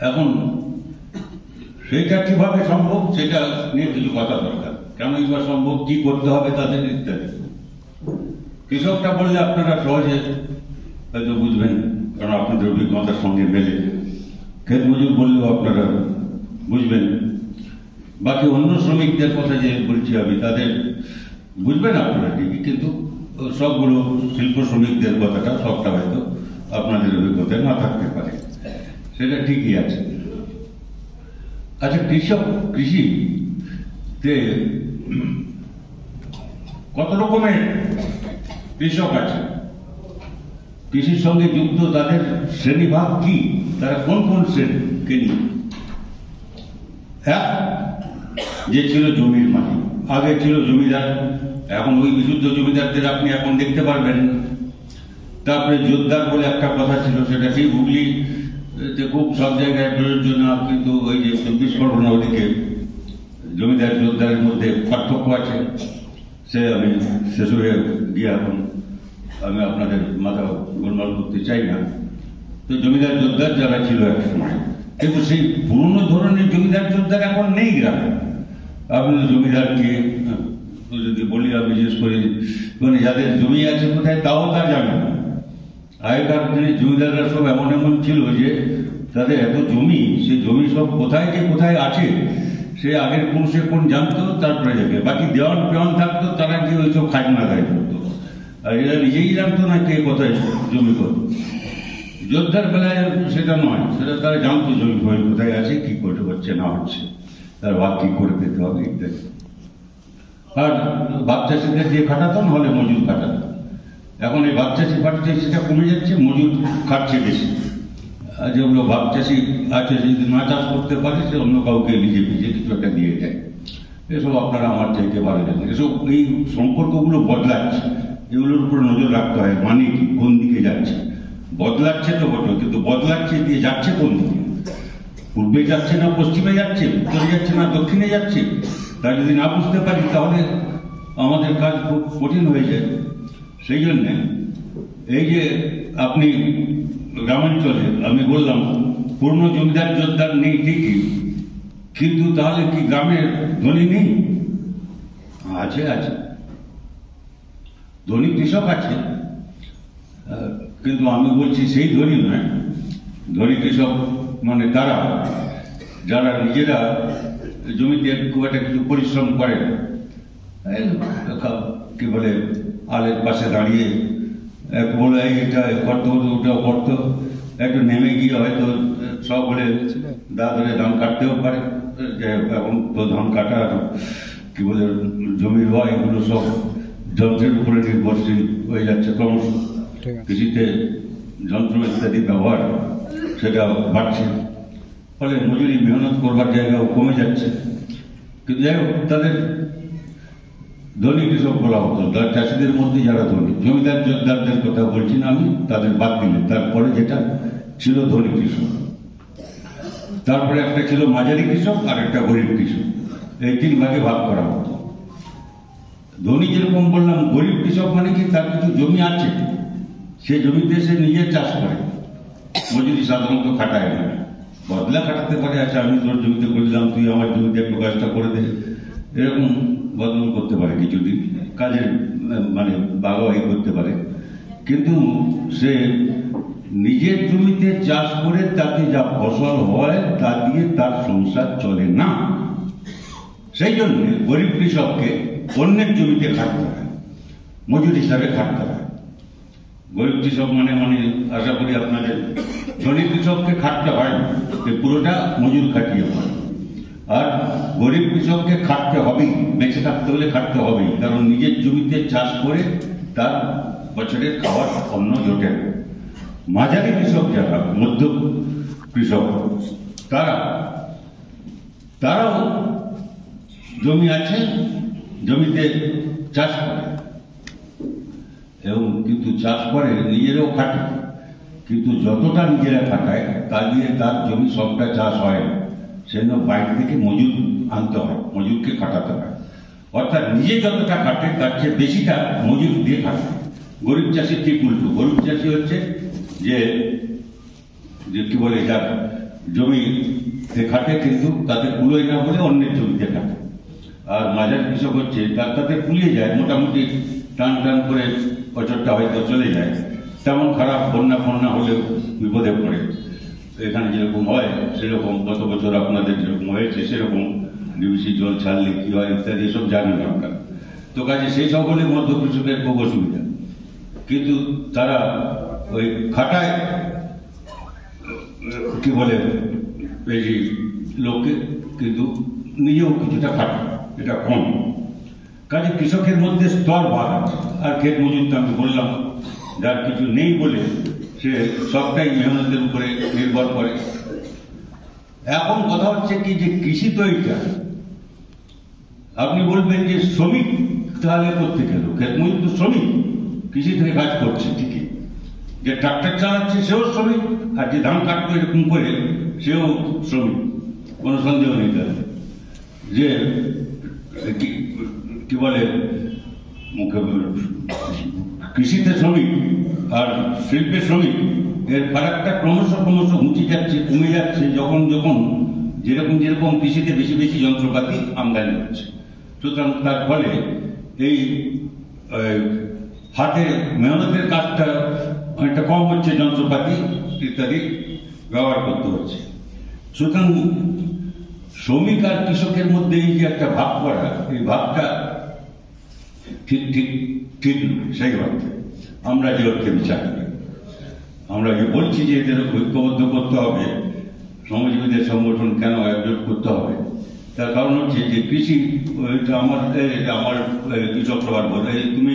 এখন সেটা কিভাবে সম্ভব সেটা নিয়ে কিছু কথা দরকার। কেন এবার সম্ভব, কি করতে হবে তাদের ইত্যাদি। কৃষকটা বললে আপনারা সহজে হয়তো বুঝবেন, কারণ আপনাদের অভিজ্ঞতার সঙ্গে মেলে। ক্ষেত মজুর বললেও আপনারা বুঝবেন। বাকি অন্য শ্রমিকদের কথা যে বলছি আমি, তাদের বুঝবেন আপনারা ঠিকই, কিন্তু সবগুলো শিল্প শ্রমিকদের কথাটা সবটা হয়তো আপনাদের অভিজ্ঞতায় না থাকতে পারে, সেটা ঠিকই আছে। আচ্ছা, কৃষিতে কত রকমের কৃষক আছে? কৃষির সঙ্গে যুক্ত তাদের শ্রেণীভাগ কি, তারা কোন কোন শ্রেণীকে নিয়ে? এক যে ছিল জমির মালিক, আগে ছিল জমিদার, এখন ওই বিশুদ্ধ জমিদারদের আপনি এখন দেখতে পারবেন। তারপরে জোরদার বলে একটা কথা ছিল, সেটা ঠিক হুগলি খুব সব জায়গায় প্রযোজ্য না, কিন্তু ওই যে 24 পরগনা ওদিকে জমিদার জোরদারের মধ্যে পার্থক্য আছে। সে আমি শেষ হয়ে গিয়ে এখন আমি আপনাদের মাথা গোলমাল করতে চাই না। তো জমিদার জোরদার যারা ছিল এক সময়, কিন্তু সেই পুরনো ধরনের জমিদার জোরদার এখন নেই গ্রামে। আপনি জমিদারকে যদি বলি, আমি বিশেষ করে মানে যাদের জমি আছে কোথায় তাও তা জানে না। আগেকার দিনে জমিদাররা সব এমন এমন ছিল যে তাদের এত জমি, সে জমি সব কোথায় যে কোথায় আছে সে আগের পুরুষে কোন জানতো, তারপরে যাকে বাকি দেওয়ান পেওয়ান থাকতো, তারা কি ওই সব খাজনা গায়ে করতো। আর এরা নিজেই জানতো না কে কোথায় জমি করতো। যোদ্ধার বেলায় সেটা নয়, সেটা তারা জানতো জমি কোথায় আছে, কি করে হচ্ছে না হচ্ছে, তার ভাগ কি করে পেতে হবে ইত্যাদি। আর ভাগ চাষিদের দিয়ে খাটাতাম, হলে মজুর খাটাতাম। এখন এই ভাগ চাষি সেটা কমে যাচ্ছে, মজুর খাটছে বেশি। যেগুলো ভাগ চাষি আছে, সে যদি না চাষ করতে পারে, সে অন্য কাউকে নিজে কিছু একটা দিয়ে দেয়। এসব আপনারা আমার চাইতে ভালো জানেন। এসব এই সম্পর্কগুলো বদলাচ্ছে, এগুলোর উপর নজর রাখতে হয়। মানে কি, কোন দিকে যাচ্ছে? বদলাচ্ছে তো বটে, কিন্তু বদলাচ্ছে দিয়ে যাচ্ছে কোন দিকে? পূর্বে যাচ্ছে না পশ্চিমে যাচ্ছে, উত্তরে যাচ্ছে না দক্ষিণে যাচ্ছে? তা যদি না বুঝতে পারি, তাহলে আমাদের কাজ খুব কঠিন হয়ে যায়। সেই জন্যে এই যে আপনি গ্রামাঞ্চলে, আমি বললাম পূর্ণ জমিদার যোদ্ধার নেই ঠিকই, কিন্তু তাহলে কি গ্রামের ধনী নেই? আছে, আছে, ধনী কৃষক আছে, কিন্তু আমি বলছি সেই ধনী নয়। ধনী কৃষক মানে তারা যারা নিজেরা জমিতে খুব একটা কিছু পরিশ্রম করে, কি বলে, আলের পাশে দাঁড়িয়ে বলে এটা করতে হতো, ওটাও করতো, একটু নেমে গিয়ে হয়তো সব বলে দা ধরে ধান কাটতেও পারে। যে এখন তো ধান কাটা, কি বলে, জমি রোয়া, এগুলো সব যন্ত্রের উপরে নির্ভরশীল হয়ে যাচ্ছে ক্রমশ। কৃষিতে যন্ত্র ইত্যাদি ব্যবহার সেটা বাড়ছে, ফলে মজুরি মেহনত করবার জায়গাও কমে যাচ্ছে। কিন্তু যাই হোক, তাদের ধনী কৃষক বলা হতো, চাষিদের মধ্যে যারা ধনী, জমিদার যোদ্ধারদের কথা বলছি না আমি, তাদের বাদ দিলে তারপরে যেটা ছিল ধনী কৃষক, তারপরে একটা ছিল মাঝারি কৃষক আর একটা গরিব কৃষক, এই তিন ভাগে ভাগ করা হতো। ধনী যেরকম বললাম, গরিব কৃষক মানে কি, তার কিছু জমি আছে, সে জমিতে সে নিজে চাষ করে, মজুরি সাধারণত খাটায় না, বদলা খাটাতে পারে। আচ্ছা, আমি তোর জমিতে করলাম, তুই আমার জমিতে একটু কাজটা করে দে, এরকম বদল করতে পারে, কিছুদিন কাজের মানে ভাগাভাগি করতে পারে। কিন্তু সে নিজের জমিতে চাষ করে তাতে যা ফসল হয় তা দিয়ে তার সংসার চলে না। সেই জন্য গরিব কৃষককে অন্যের জমিতে খাটতে হয়, মজুর হিসাবে খাটতে হয়। গরিব কৃষক মানে আশা করি আপনাদের ধনী কৃষককে খাটতে হয় না, পুরোটা মজুর খাটিয়ে হয়। আর গরিব কৃষককে খাটতে হবেই, বেঁচে থাকতে হলে খাটতে হবেই, কারণ নিজের জমিতে চাষ করে তার বছরের খাওয়ার অন্ন জোটে। মাঝারি কৃষক যারা, মধ্য কৃষক, তারাও জমি আছে, জমিতে চাষ করে, এবং কিন্তু চাষ করে নিজেরাও খাটে, কিন্তু যতটা নিজেরা খাটায় তা দিয়ে তার জমি সবটা চাষ হয় না, সেজন্য বাইরে থেকে মজুর আনতে হয়, মজুরকে খাটাতে হয়। অর্থাৎ নিজে যতটা খাটে তার চেয়ে বেশিটা মজুর দিয়ে খাটে। গরিব চাষি ঠিক উল্টো। গরিব চাষি হচ্ছে যে কি বলে, যার জমিতে খাটে কিন্তু তাতে কুলোয় না বলে অন্যের জমিতে খাটে। আর মাঝারি কৃষক হচ্ছে তাতে কুলিয়ে যায়, মোটামুটি টান টান করে বছরটা হয়তো চলে যায়। তেমন খারাপ বন্যা হলেও বিপদে পড়ে। এখানে যেরকম হয় সেরকম, গত বছর আপনাদের যেরকম হয়েছে সেরকম ডিবিসি জল ছাড়লে কি হয় ইত্যাদি এসব জানেন আপনারা। তো কাজে সেই সব হলে মধ্য কৃষকের খুব অসুবিধা। কিন্তু তারা ওই খাটায়, কি বলে, বেশি লোককে, কিন্তু নিজেও কিছুটা খাটে, এটা কম। কাজে কৃষকের মধ্যে স্তর ভাগ আছে। আর ক্ষেত মজুর তো আমি বললাম, যার কিছু নেই বলে সে সবটাই মেহনতের উপরে নির্ভর করে। এখন কথা হচ্ছে কি, যে কৃষি তো এইটা, আপনি বলবেন যে শ্রমিক তাহলে করতে গেল, ক্ষেত মজুর তো শ্রমিক, কৃষি থেকে কাজ করছে ঠিকই, যে ট্রাক্টর চালাচ্ছে সেও শ্রমিক, আর যে ধান কাটবে এরকম করে সেও শ্রমিক, কোনো সন্দেহ নেই তার। যে কি বলে, কৃষিতে শ্রমিক আর শিল্পের শ্রমিক, এর ফারাকটা ক্রমশ ঘুচে যাচ্ছে, কমে যাচ্ছে, যখন যেরকম কৃষিতে বেশি যন্ত্রপাতি আমদানি হচ্ছে। সুতরাং তার ফলে এই হাতে মেহনতের কাজটা অনেকটা কম হচ্ছে, যন্ত্রপাতি ইত্যাদি ব্যবহার করতে হচ্ছে। সুতরাং শ্রমিক আর কৃষকের মধ্যে এই যে একটা ভাগ করা, এই ভাগটা ঠিক সেই অর্থে আমরা যে অর্থে বিচার করি। আমরা যে বলছি যে এদের ঐক্যবদ্ধ করতে হবে, শ্রমজীবীদের সংগঠন কেন একজোট করতে হবে, তার কারণ হচ্ছে যে কৃষি, এটা আমার কৃষক প্রভাব বলে, তুমি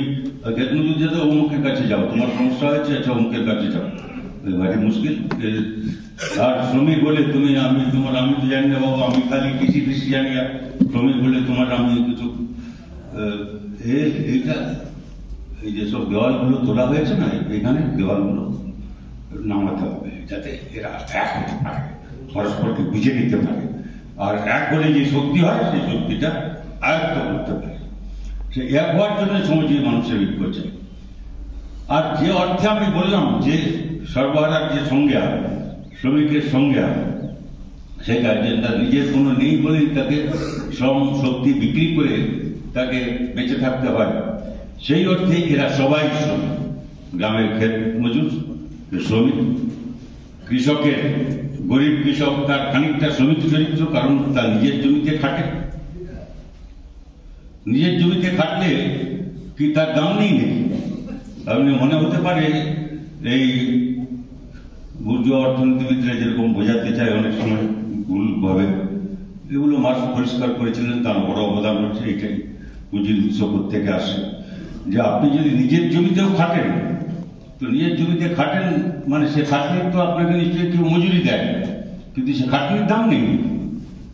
ক্ষেত মজুর যেতে অমুকের কাছে যাও, তোমার সমস্যা হয়েছে, আচ্ছা অমুকের কাছে যাও, ভারী মুশকিল। আর শ্রমিক বলে তুমি আমি তো জানি না বাবা, আমি খালি কৃষি জানি, আর শ্রমিক বলে তোমার আমি কিছু এইটা, এই যেসব দেওয়ালগুলো তোলা হয়েছে না, এখানে দেওয়ালগুলো নামাতে হবে যাতে এরা এক হতে পারে, পরস্পরকে বুঝে নিতে পারে, আর এক বলে যে শক্তি হয় সেই শক্তিটা আয়ত্ত করতে পারে। সে এক হওয়ার জন্য শ্রমজীবী মানুষের ঐক্য চাই। আর যে অর্থে আমি বললাম যে সর্বহারার যে সংজ্ঞা, শ্রমিকের সংজ্ঞা, সেটা যে তার নিজের কোনো নেই বলেই তাকে শ্রম শক্তি বিক্রি করে তাকে বেঁচে থাকতে হয়, সেই অর্থে এরা সবাই শ্রমিক। গ্রামের ক্ষেত মজুর শ্রমিক, কৃষকের গরিব কৃষক তার খানিকটা শ্রমিক চরিত্র, কারণ তার নিজের জমিতে খাটে। নিজের জমিতে খাটলে কি তার দাম নেই নাকি? আপনি মনে হতে পারে এই বুর্জোয়া অর্থনীতিবিদরা যেরকম বোঝাতে চায় অনেক সময় ভুলভাবে, এগুলো মার্কস পরিষ্কার করেছিলেন, তার বড় অবদান হচ্ছে এটাই, পুঁজির উৎস থেকে আসে। যে আপনি যদি নিজের জমিতেও খাটেন, তো নিজের জমিতে খাটেন মানে সে খাটনির তো আপনাকে নিশ্চয়ই কেউ মজুরি দেয়, কিন্তু সে খাটনির দাম নেই।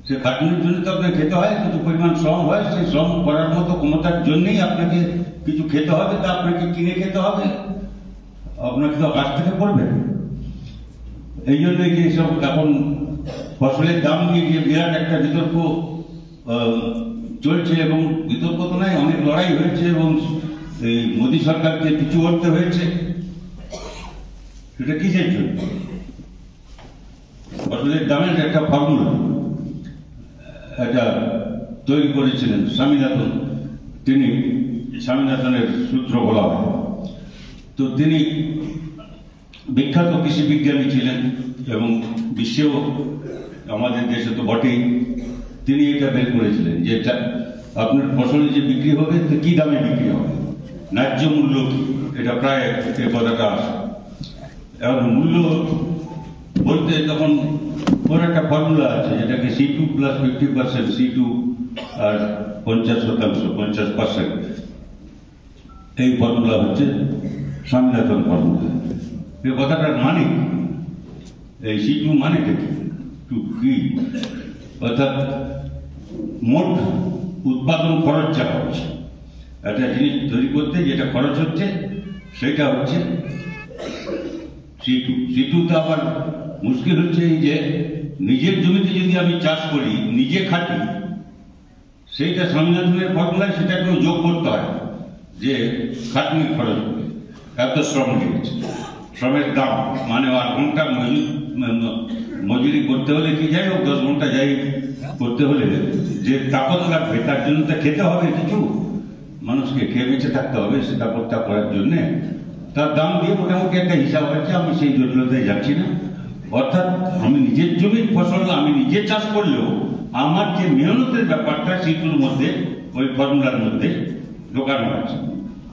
সে খাটনির জন্য তো আপনাকে খেতে হয়, কিছু পরিমাণ শ্রম হয়, সেই শ্রম করার মতো ক্ষমতার জন্যই আপনাকে কিছু খেতে হবে, তা আপনাকে কিনে খেতে হবে, আপনাকে তো কাছ থেকে পড়বে। এই জন্য যে সব এখন ফসলের দাম নিয়ে যে বিরাট একটা বিতর্ক চলছে, এবং বিতর্ক তো নাই, অনেক লড়াই হয়েছে, এবং এই মোদী সরকারকে পিছু হটতে হয়েছে। সেটা কিসের জন্য? ফসলের দামের একটা ফর্মুলা এটা তৈরি করেছিলেন স্বামীনাথন, তিনি স্বামীনাথনের সূত্র বলা হয়। তো তিনি বিখ্যাত কৃষি বিজ্ঞানী ছিলেন, এবং বিশ্বেও আমাদের দেশে তো বটেই। তিনি এটা বের করেছিলেন যে আপনার ফসল যে বিক্রি হবে তো কি দামে বিক্রি হবে, ন্যায্য মূল্য কি, এটা প্রায় এই কথাটা আসে। এখন মূল্য বলতে তখন ওর একটা ফর্মুলা আছে, যেটাকে C2 + 50%, C2 আর 50%, 50%, এই ফর্মুলা হচ্ছে স্বামীনাথন ফর্মুলা। এই কথাটার মানে এই C2 মানে কি, অর্থাৎ মোট উৎপাদন খরচ যা হচ্ছে, একটা জিনিস তৈরি করতে যেটা খরচ হচ্ছে সেটা হচ্ছে C2। তো আবার মুশকিল হচ্ছে এই যে নিজের জমিতে যদি আমি চাষ করি, নিজে খাটি, সেইটা স্বামীনাথনের ফর্মুলায় সেটাকেও যোগ করতে হয়, যে খাটনি খরচ হবে, এত শ্রম লেগেছে, শ্রমের দাম মানে 8 ঘন্টা মজুরি করতে হলে কি যাই হোক 10 ঘন্টা যাই করতে হলে যে তাপত লাগবে, তার জন্য তো খেতে হবে, কিছু মানুষকে খেয়ে বেঁচে থাকতে হবে, সে তাপতটা করার জন্যে তার দাম দিয়ে মোটামুটি একটা হিসাব আছে। আমি সেই জটিলতায় যাচ্ছি না। অর্থাৎ আমি নিজের জমির ফসল আমি নিজে চাষ করলেও আমার যে মেহনতের ব্যাপারটা সেগুলোর মধ্যে, ওই ফর্মুলার মধ্যে ঢোকানো আছে।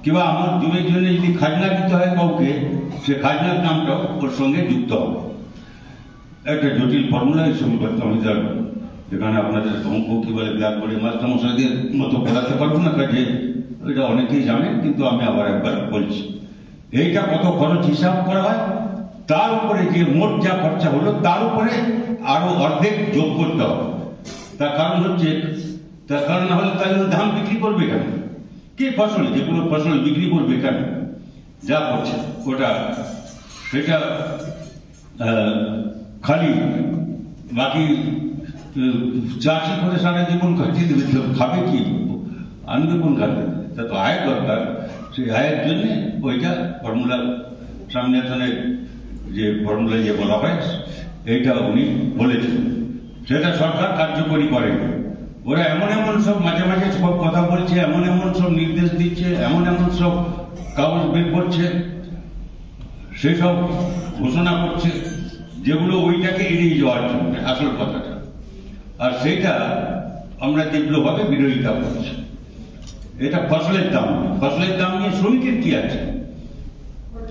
কিংবা আমার জমির জন্য যদি খাজনা দিতে হয় কাউকে, সে খাজনার দামটাও ওর সঙ্গে যুক্ত হবে। একটা জটিল ফর্মুলা হিসেবে করতে আমি জানবো, এখানে আপনাদের অঙ্ক কি বলে ব্ল্যাক বোর্ডে মাস্টারমশাইদের মতো পড়াতে পারবো না, কাজে এটা অনেকেই জানেন, কিন্তু আমি আবার একবার বলছি। এইটা কত খরচ হিসাব করা হয়, তার উপরে যে মোট যা খরচা হলো তার উপরে আরো অর্ধেক যোগ করতে হবে। তার কারণ হচ্ছে, তার কারণ না হলে তাহলে ধান বিক্রি করবে কেন, কি ফসল, যে কোনো ফসল বিক্রি করবে কেন, যা করছে ওটা সেটা খালি বাকি চাষি করে সারা জীবন কাটিয়ে দেবে, খাবে কি, আনবে কোন খাবে, তা তো আয় দরকার। সেই আয়ের জন্য ওইটা ফর্মুলা, স্বামীনাথনের যে ফর্মুলা যে বলা হয় এইটা উনি বলেছেন, সেটা সরকার কার্যকরী করে। ওরা এমন এমন সব মাঝে মাঝে সব কথা বলছে, এমন এমন সব নির্দেশ দিচ্ছে, এমন এমন সব কাগজ বের করছে, সেসব ঘোষণা করছে যেগুলো ওইটাকে এড়িয়ে যাওয়ার জন্য আসল কথাটা। আর সেইটা আমরা তীব্রভাবে বিরোধিতা করছি। এটা ফসলের দাম, ফসলের দাম নিয়ে শ্রমিকের কি আছে?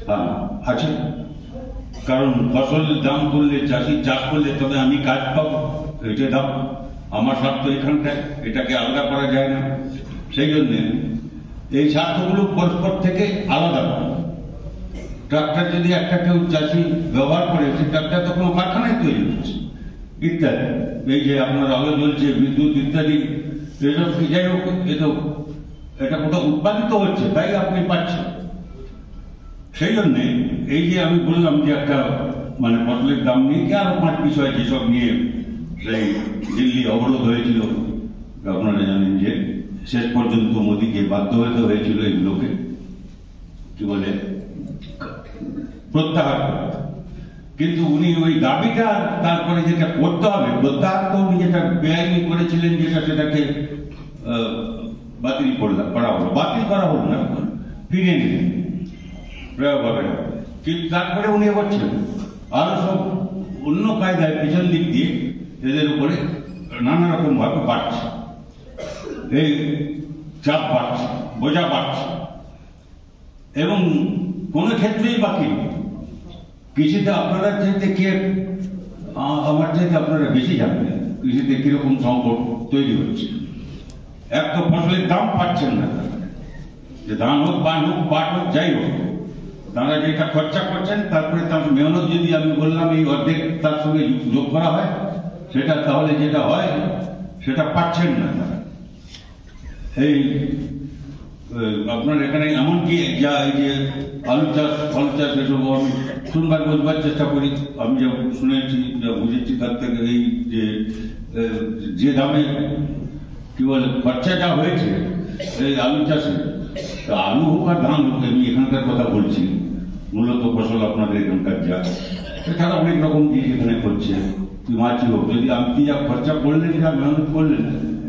হ্যাঁ আছে, কারণ ফসলের দাম করলে, চাষি চাষ করলে তবে আমি কাজ পাবো, এটা দাম আমার স্বার্থ এখানটায়, এটাকে আলাদা করা যায় না। সেই জন্যে এই স্বার্থগুলো পরস্পর থেকে আলাদা। ট্রাক্টর যদি একটা কেউ চাষি ব্যবহার করে, সে ট্রাক্টর তো কোনো কারখানায় তৈরি হচ্ছে ইত্যাদি। এই যে আপনার আলো জ্বলছে, বিদ্যুৎ ইত্যাদি, এসব যাই হোক, এটা কোথাও উৎপাদিত হচ্ছে, তাই আপনি পাচ্ছেন। সেই জন্যে এই যে আমি বললাম যে একটা মানে ফসলের দাম নিয়ে কি আরো 5 বিষয় যেসব নিয়ে সেই দিল্লি অবরোধ হয়েছিল, আপনারা জানেন যে শেষ পর্যন্ত মোদীকে বাধ্য হতে হয়েছিল এগুলোকে কি বলে প্রত্যাহার করতে। কিন্তু উনি ওই দাবিটা তারপরে যেটা করতে হবে, প্রত্যাহার তো উনি যেটা বেআইনি করেছিলেন, যেটা সেটাকে বাতিল করা হলো, বাতিল করা হলো না, ফিরিয়ে নিলেন প্রয়োগ হবে না। কিন্তু তারপরে উনি বলছেন আরো সব অন্য কায়দায় পিছন দিক দিয়ে এদের উপরে নানা রকম ভাবে বাড়ছে, এই চাপ বাড়ছে, বোঝা বাড়ছে, এবং কোন ক্ষেত্রেই বাকি নেই। কৃষিতে আপনারা চাইতে কে আমার চাইতে আপনারা বেশি জানবেন কৃষিতে কিরকম সংকট তৈরি হচ্ছে। এক তো ফসলের দাম পাচ্ছেন না, যে ধান হোক, পান হোক, পাট হোক, যাই হোক, তারা যেটা খরচা করছেন তারপরে তার মেহনত যদি আমি বললাম এই অর্ধেক তার সঙ্গে যোগ করা হয়, সেটা তাহলে যেটা হয় সেটা পাচ্ছেন না তারা। এই আপনার এখানে এমনকি যা এই যে আলু চাষ, ফল চাষ, এসব আমি শুনবার বুঝবার চেষ্টা করি, আমি যা শুনেছি, যা বুঝেছি তার থেকে এই যে দামে কি বলে খরচা যা হয়েছে এই আলু চাষে, আলু হোক আর ধান হোক, আমি এখানকার কথা বলছি, মূলত ফসল আপনাদের এখানকার যা, এছাড়া অনেক রকম জিনিস এখানে করছে, মাছই হোক, যদি আপনি যা খরচা করলেন, যা মেহনত করলেন,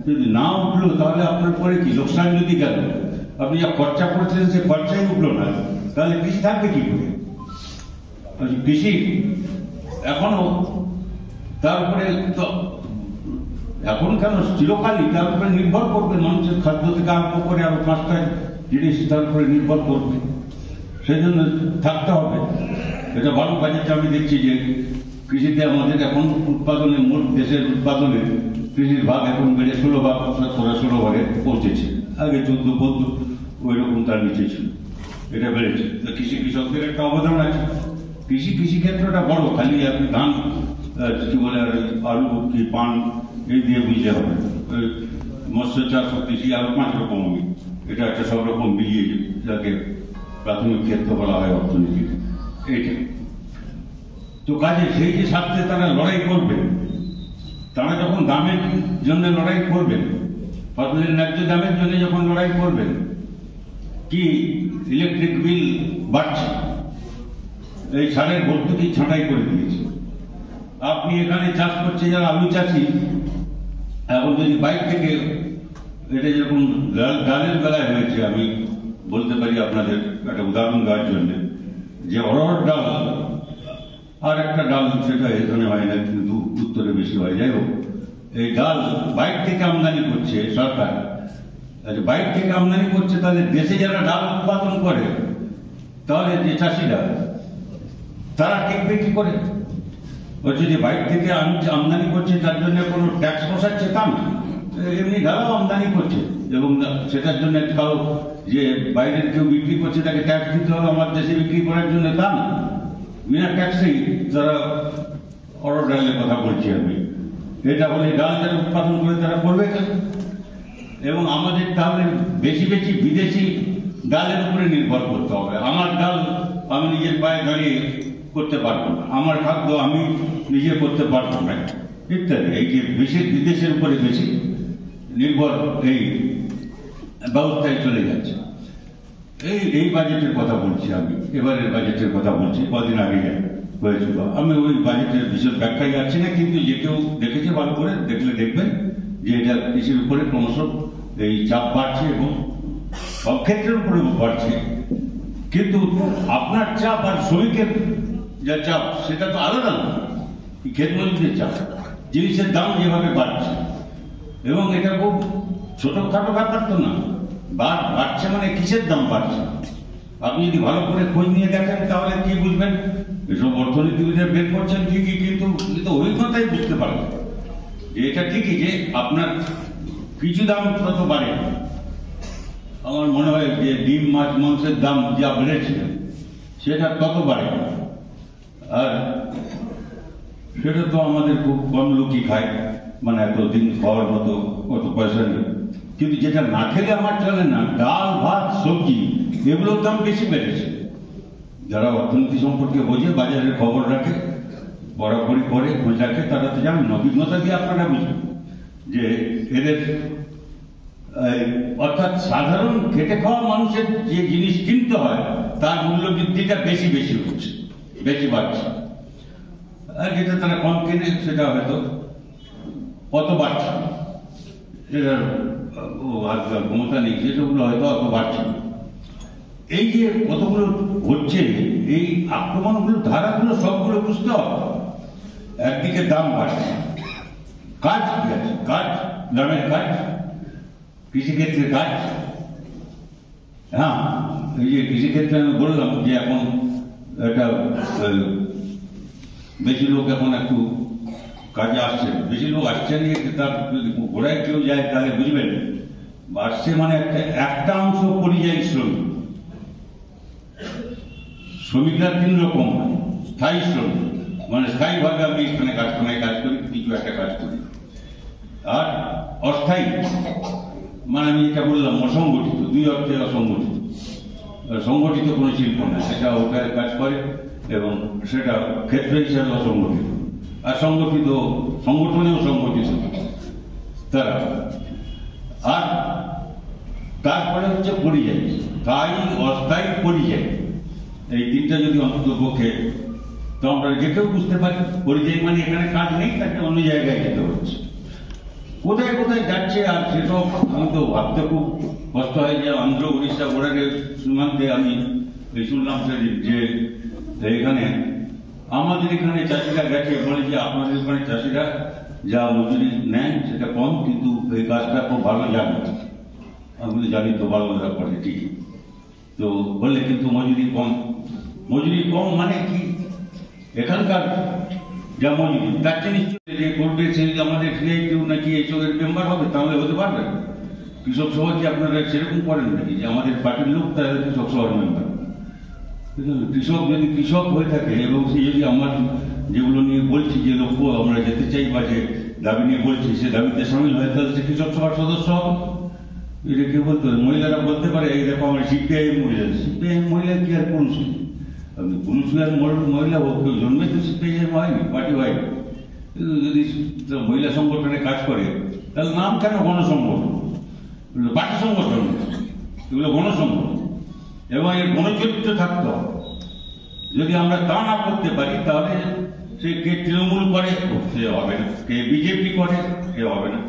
যদি না উঠলো তাহলে আপনার পরে কি লোকসান যদি গেল, আপনি যা খরচা করেছিলেন সে খরচাই উঠলো না, তাহলে কৃষি থাকবে কি করে? কৃষি এখনো তারপরে তো এখন কেন চিরকালই তার উপরে নির্ভর করবে, মানুষের খাদ্য থেকে আরম্ভ করে আরো 5টা জিনিস তার উপরে নির্ভর করবে, সেই জন্য থাকতে হবে। এটা ভালো বাজেটে আমি দেখছি যে কৃষিতে আমাদের এখন উৎপাদনে, মোট দেশের উৎপাদনে কৃষির ভাগ এখন বেড়ে 16 ভাগ, 16 ভাগে পৌঁছেছে। আগে 14-15 ওই রকম তার নিচে ছিল, এটা বেড়েছে। কৃষকদের একটা অবদান আছে। কৃষিক্ষেত্রটা বড়, খালি আপনি ধান কি বলে আলু কি পান এই দিয়ে বুঝলে হবে। মৎস্য চাষ, কৃষি, আরো 5 রকম, আমি এটা একটা সব রকম মিলিয়ে যাকে প্রাথমিক ক্ষেত্র বলা হয় অর্থনীতি, এইটা। তো কাজে সেই যে স্বার্থে তারা লড়াই করবে, তারা যখন দামের জন্য লড়াই করবেন, ফসলের ন্যায্য দামের জন্য যখন লড়াই করবেন, কি ইলেকট্রিক বিল বাড়ছে, এই সারের ভর্তুকি ছাঁটাই করে দিয়েছে। আপনি এখানে চাষ করছে যারা আলু চাষি, এখন যদি বাইক থেকে, এটা যেরকম ডালের বেলায় হয়েছে, আমি বলতে পারি আপনাদের একটা উদাহরণ দেওয়ার জন্য, যে অরহর ডাল আর একটা ডাল, সেটা এখানে হয় না কিন্তু উত্তরে বেশি হয়, যাই হোক, এই ডাল বাইক থেকে আমদানি করছে সরকার। বাইক থেকে আমদানি করছে, তাদের দেশে যারা ডাল উৎপাদন করে, তাহলে যে চাষিরা তারা টিকবে কি করে? হচ্ছে যে বাইক থেকে আমদানি করছে, তার জন্য কোনো ট্যাক্স বসাচ্ছে তা না, এমনি ডালও আমদানি করছে, এবং সেটার জন্য কারো যে বাইরের কেউ বিক্রি করছে তাকে ট্যাক্স দিতে হবে আমার দেশে বিক্রি করার জন্য তা না, বিনা ট্যাক্সেই তারা অরহর ডালের কথা বলছি আমি। এটা বলে ডাল যারা উৎপাদন করে তারা করবে কেন? এবং আমাদের তাহলে বেশি বেশি বিদেশি ডালের উপরে নির্ভর করতে হবে। আমার ডাল আমি নিজের পায়ে দাঁড়িয়ে করতে পারবো না, আমার খাদ্য আমি নিজে করতে পারবো না, ইত্যাদি। এই যে বিদেশের উপরে বেশি নির্ভর এই ব্যবস্থায় চলে যাচ্ছে। এই বাজেটের কথা বলছি আমি, এবারের বাজেটের কথা বলছি, কদিন আগে হয়েছিল। আমি ওই বাজেটের বিশেষ ব্যাখ্যায় যাচ্ছি না, কিন্তু যে কেউ দেখেছে ভালো করে দেখলে দেখবেন যে এটা কৃষির উপরে ক্রমশ এই চাপ বাড়ছে, এবং সব ক্ষেত্রের উপরে বাড়ছে। কিন্তু আপনার চাপ আর শ্রমিকের যা চাপ সেটা তো আলাদা না। ক্ষেত মজুরের চাপ, জিনিসের দাম যেভাবে বাড়ছে, এবং এটা খুব ছোটখাটো ব্যাপার তো না, বাড়ছে মানে কিসের দাম বাড়ছে। আপনি যদি ভালো করে খোঁজ নিয়ে দেখেন তাহলে কি বুঝবেন এসব অর্থনীতিবিদের বের করছেন ঠিকই, কিন্তু অভিজ্ঞতাই বুঝতে পারবেন যে এটা ঠিকই যে আপনার কিছু দাম তত বাড়ে। আমার মনে হয় যে ডিম মাছ মাংসের দাম যা বেড়েছে সেটা তত বাড়ে, আর সেটা তো আমাদের খুব কম লোকই খায়, মানে এতদিন খাওয়ার মতো কত পয়সা নেই। কিন্তু যেটা না খেলে আমার চলে না, ডাল ভাত সবজি, এগুলোর দাম বেশি বেড়েছে। যারা অর্থনীতি সম্পর্কে বোঝে, বাজারের খবর রাখে, বরাবরই করে, খোঁজ রাখে, তারা তো জানেন, অভিজ্ঞতা দিয়ে আপনারা বুঝবেন যে এদের অর্থাৎ সাধারণ খেটে খাওয়া মানুষের যে জিনিস কিনতে হয় তার মূল্য বৃদ্ধিটা বেশি বেশি হচ্ছে, বেশি বাড়ছে। আর যেটা তারা কম কেনে সেটা হয়তো অত বাড়ছে, সেটার ক্ষমতা নেই, সেসবগুলো হয়তো অত বাড়ছে। এই যে কতগুলো হচ্ছে, এই আক্রমণগুলো ধারাগুলো সবগুলো বুঝতে হবে। একদিকে দাম বাড়ছে, কাজ কি আছে, কাজ গ্রামের কাজ, কৃষিক্ষেত্রে কাজ। হ্যাঁ, এই যে কৃষিক্ষেত্রে আমি বললাম যে এখন একটা বেশি লোক এখন একটু কাজে আসছে, বেশি লোক আসছে নিয়ে তার যদি ঘোড়ায় কেউ যায় তাহলে বুঝবেন আসছে মানে একটা অংশ পরিযায়ী শ্রমিক। শ্রমিকরা 3 রকম, স্থায়ী শ্রমিক মানে স্থায়ীভাবে আমি এখানে কারখানায় কাজ করি, কিছু একটা কাজ করি, আর অস্থায়ী মানে আমি এটা বললাম অসংগঠিত, 2 অর্থে অসংগঠিত। সংগঠিত কোনো শিল্প না, সেটা হোটেলে কাজ করে এবং সেটা ক্ষেত্র হিসাবে অসংগঠিত, আর সংগঠিত সংগঠনেও সংগঠিত তারা। আর তারপরে হচ্ছে পরিযায়ী, স্থায়ী অস্থায়ী পরিযায়ী, এই 3টা যদি অন্তত পক্ষে তো আমরা যে কেউ বুঝতে পারি। পরিযায়ী মানে এখানে কাজ নেই, তাকে অন্য জায়গায় যেতে হচ্ছে, কোথায় কোথায় যাচ্ছে। আর সেসব আমি তো ভাবতে খুব কষ্ট হয় যে অন্ধ্র উড়িষ্যা বর্ডারের সীমান্তে আমি শুনলাম যে এখানে আমাদের এখানে চাষিরা গেছে, বলে যে আপনাদের ওখানে চাষিরা যা মজুরি নেন সেটা কম, কিন্তু এই কাজটা খুব ভালো জানে। আমি জানি তো ভালো করে ঠিকই, তো বললে কিন্তু মজুরি কম। মজুরি কম মানে কি, এখানকার যা মজুরি তার চেয়ে নিশ্চয়ই যে করবে সে আমাদের কেউ নাকি এইসবের মেম্বার হবে, তাহলে হতে পারবে। কৃষক সভা কি আপনারা সেরকম করেন নাকি যে আমাদের পার্টির লোক তাহলে কৃষক সভার মেম্বার? কৃষক যদি কৃষক হয়ে থাকে এবং সে যদি আমার যেগুলো নিয়ে বলছি, যে লক্ষ্য আমরা যেতে চাই বা যে দাবি নিয়ে বলছি, সে দাবিতে সামিল হয়, তাহলে সে কৃষক সভার সদস্য হবে। এটা কেউ বলতে পারে, মহিলারা বলতে পারে এই দেখো আমার সিপিআইএম মহিলা, সিপিআইএম মহিলা কি আর পুরুষ? আপনি পুরুষ আর মহিলা হোক, কেউ জন্মে তো সিপিআইএম হয়নি, পার্টি হয়নি। কিন্তু যদি মহিলা সংগঠনে কাজ করে তাহলে নাম কেন গণসংগঠন? পার্টি সংগঠন, এগুলো গণসংগঠন এবং এর গণচরিত্র থাকতে হবে। যদি আমরা তা না করতে পারি তাহলে সে কে তৃণমূল করে সে হবে না, কে বিজেপি করে সে হবে না।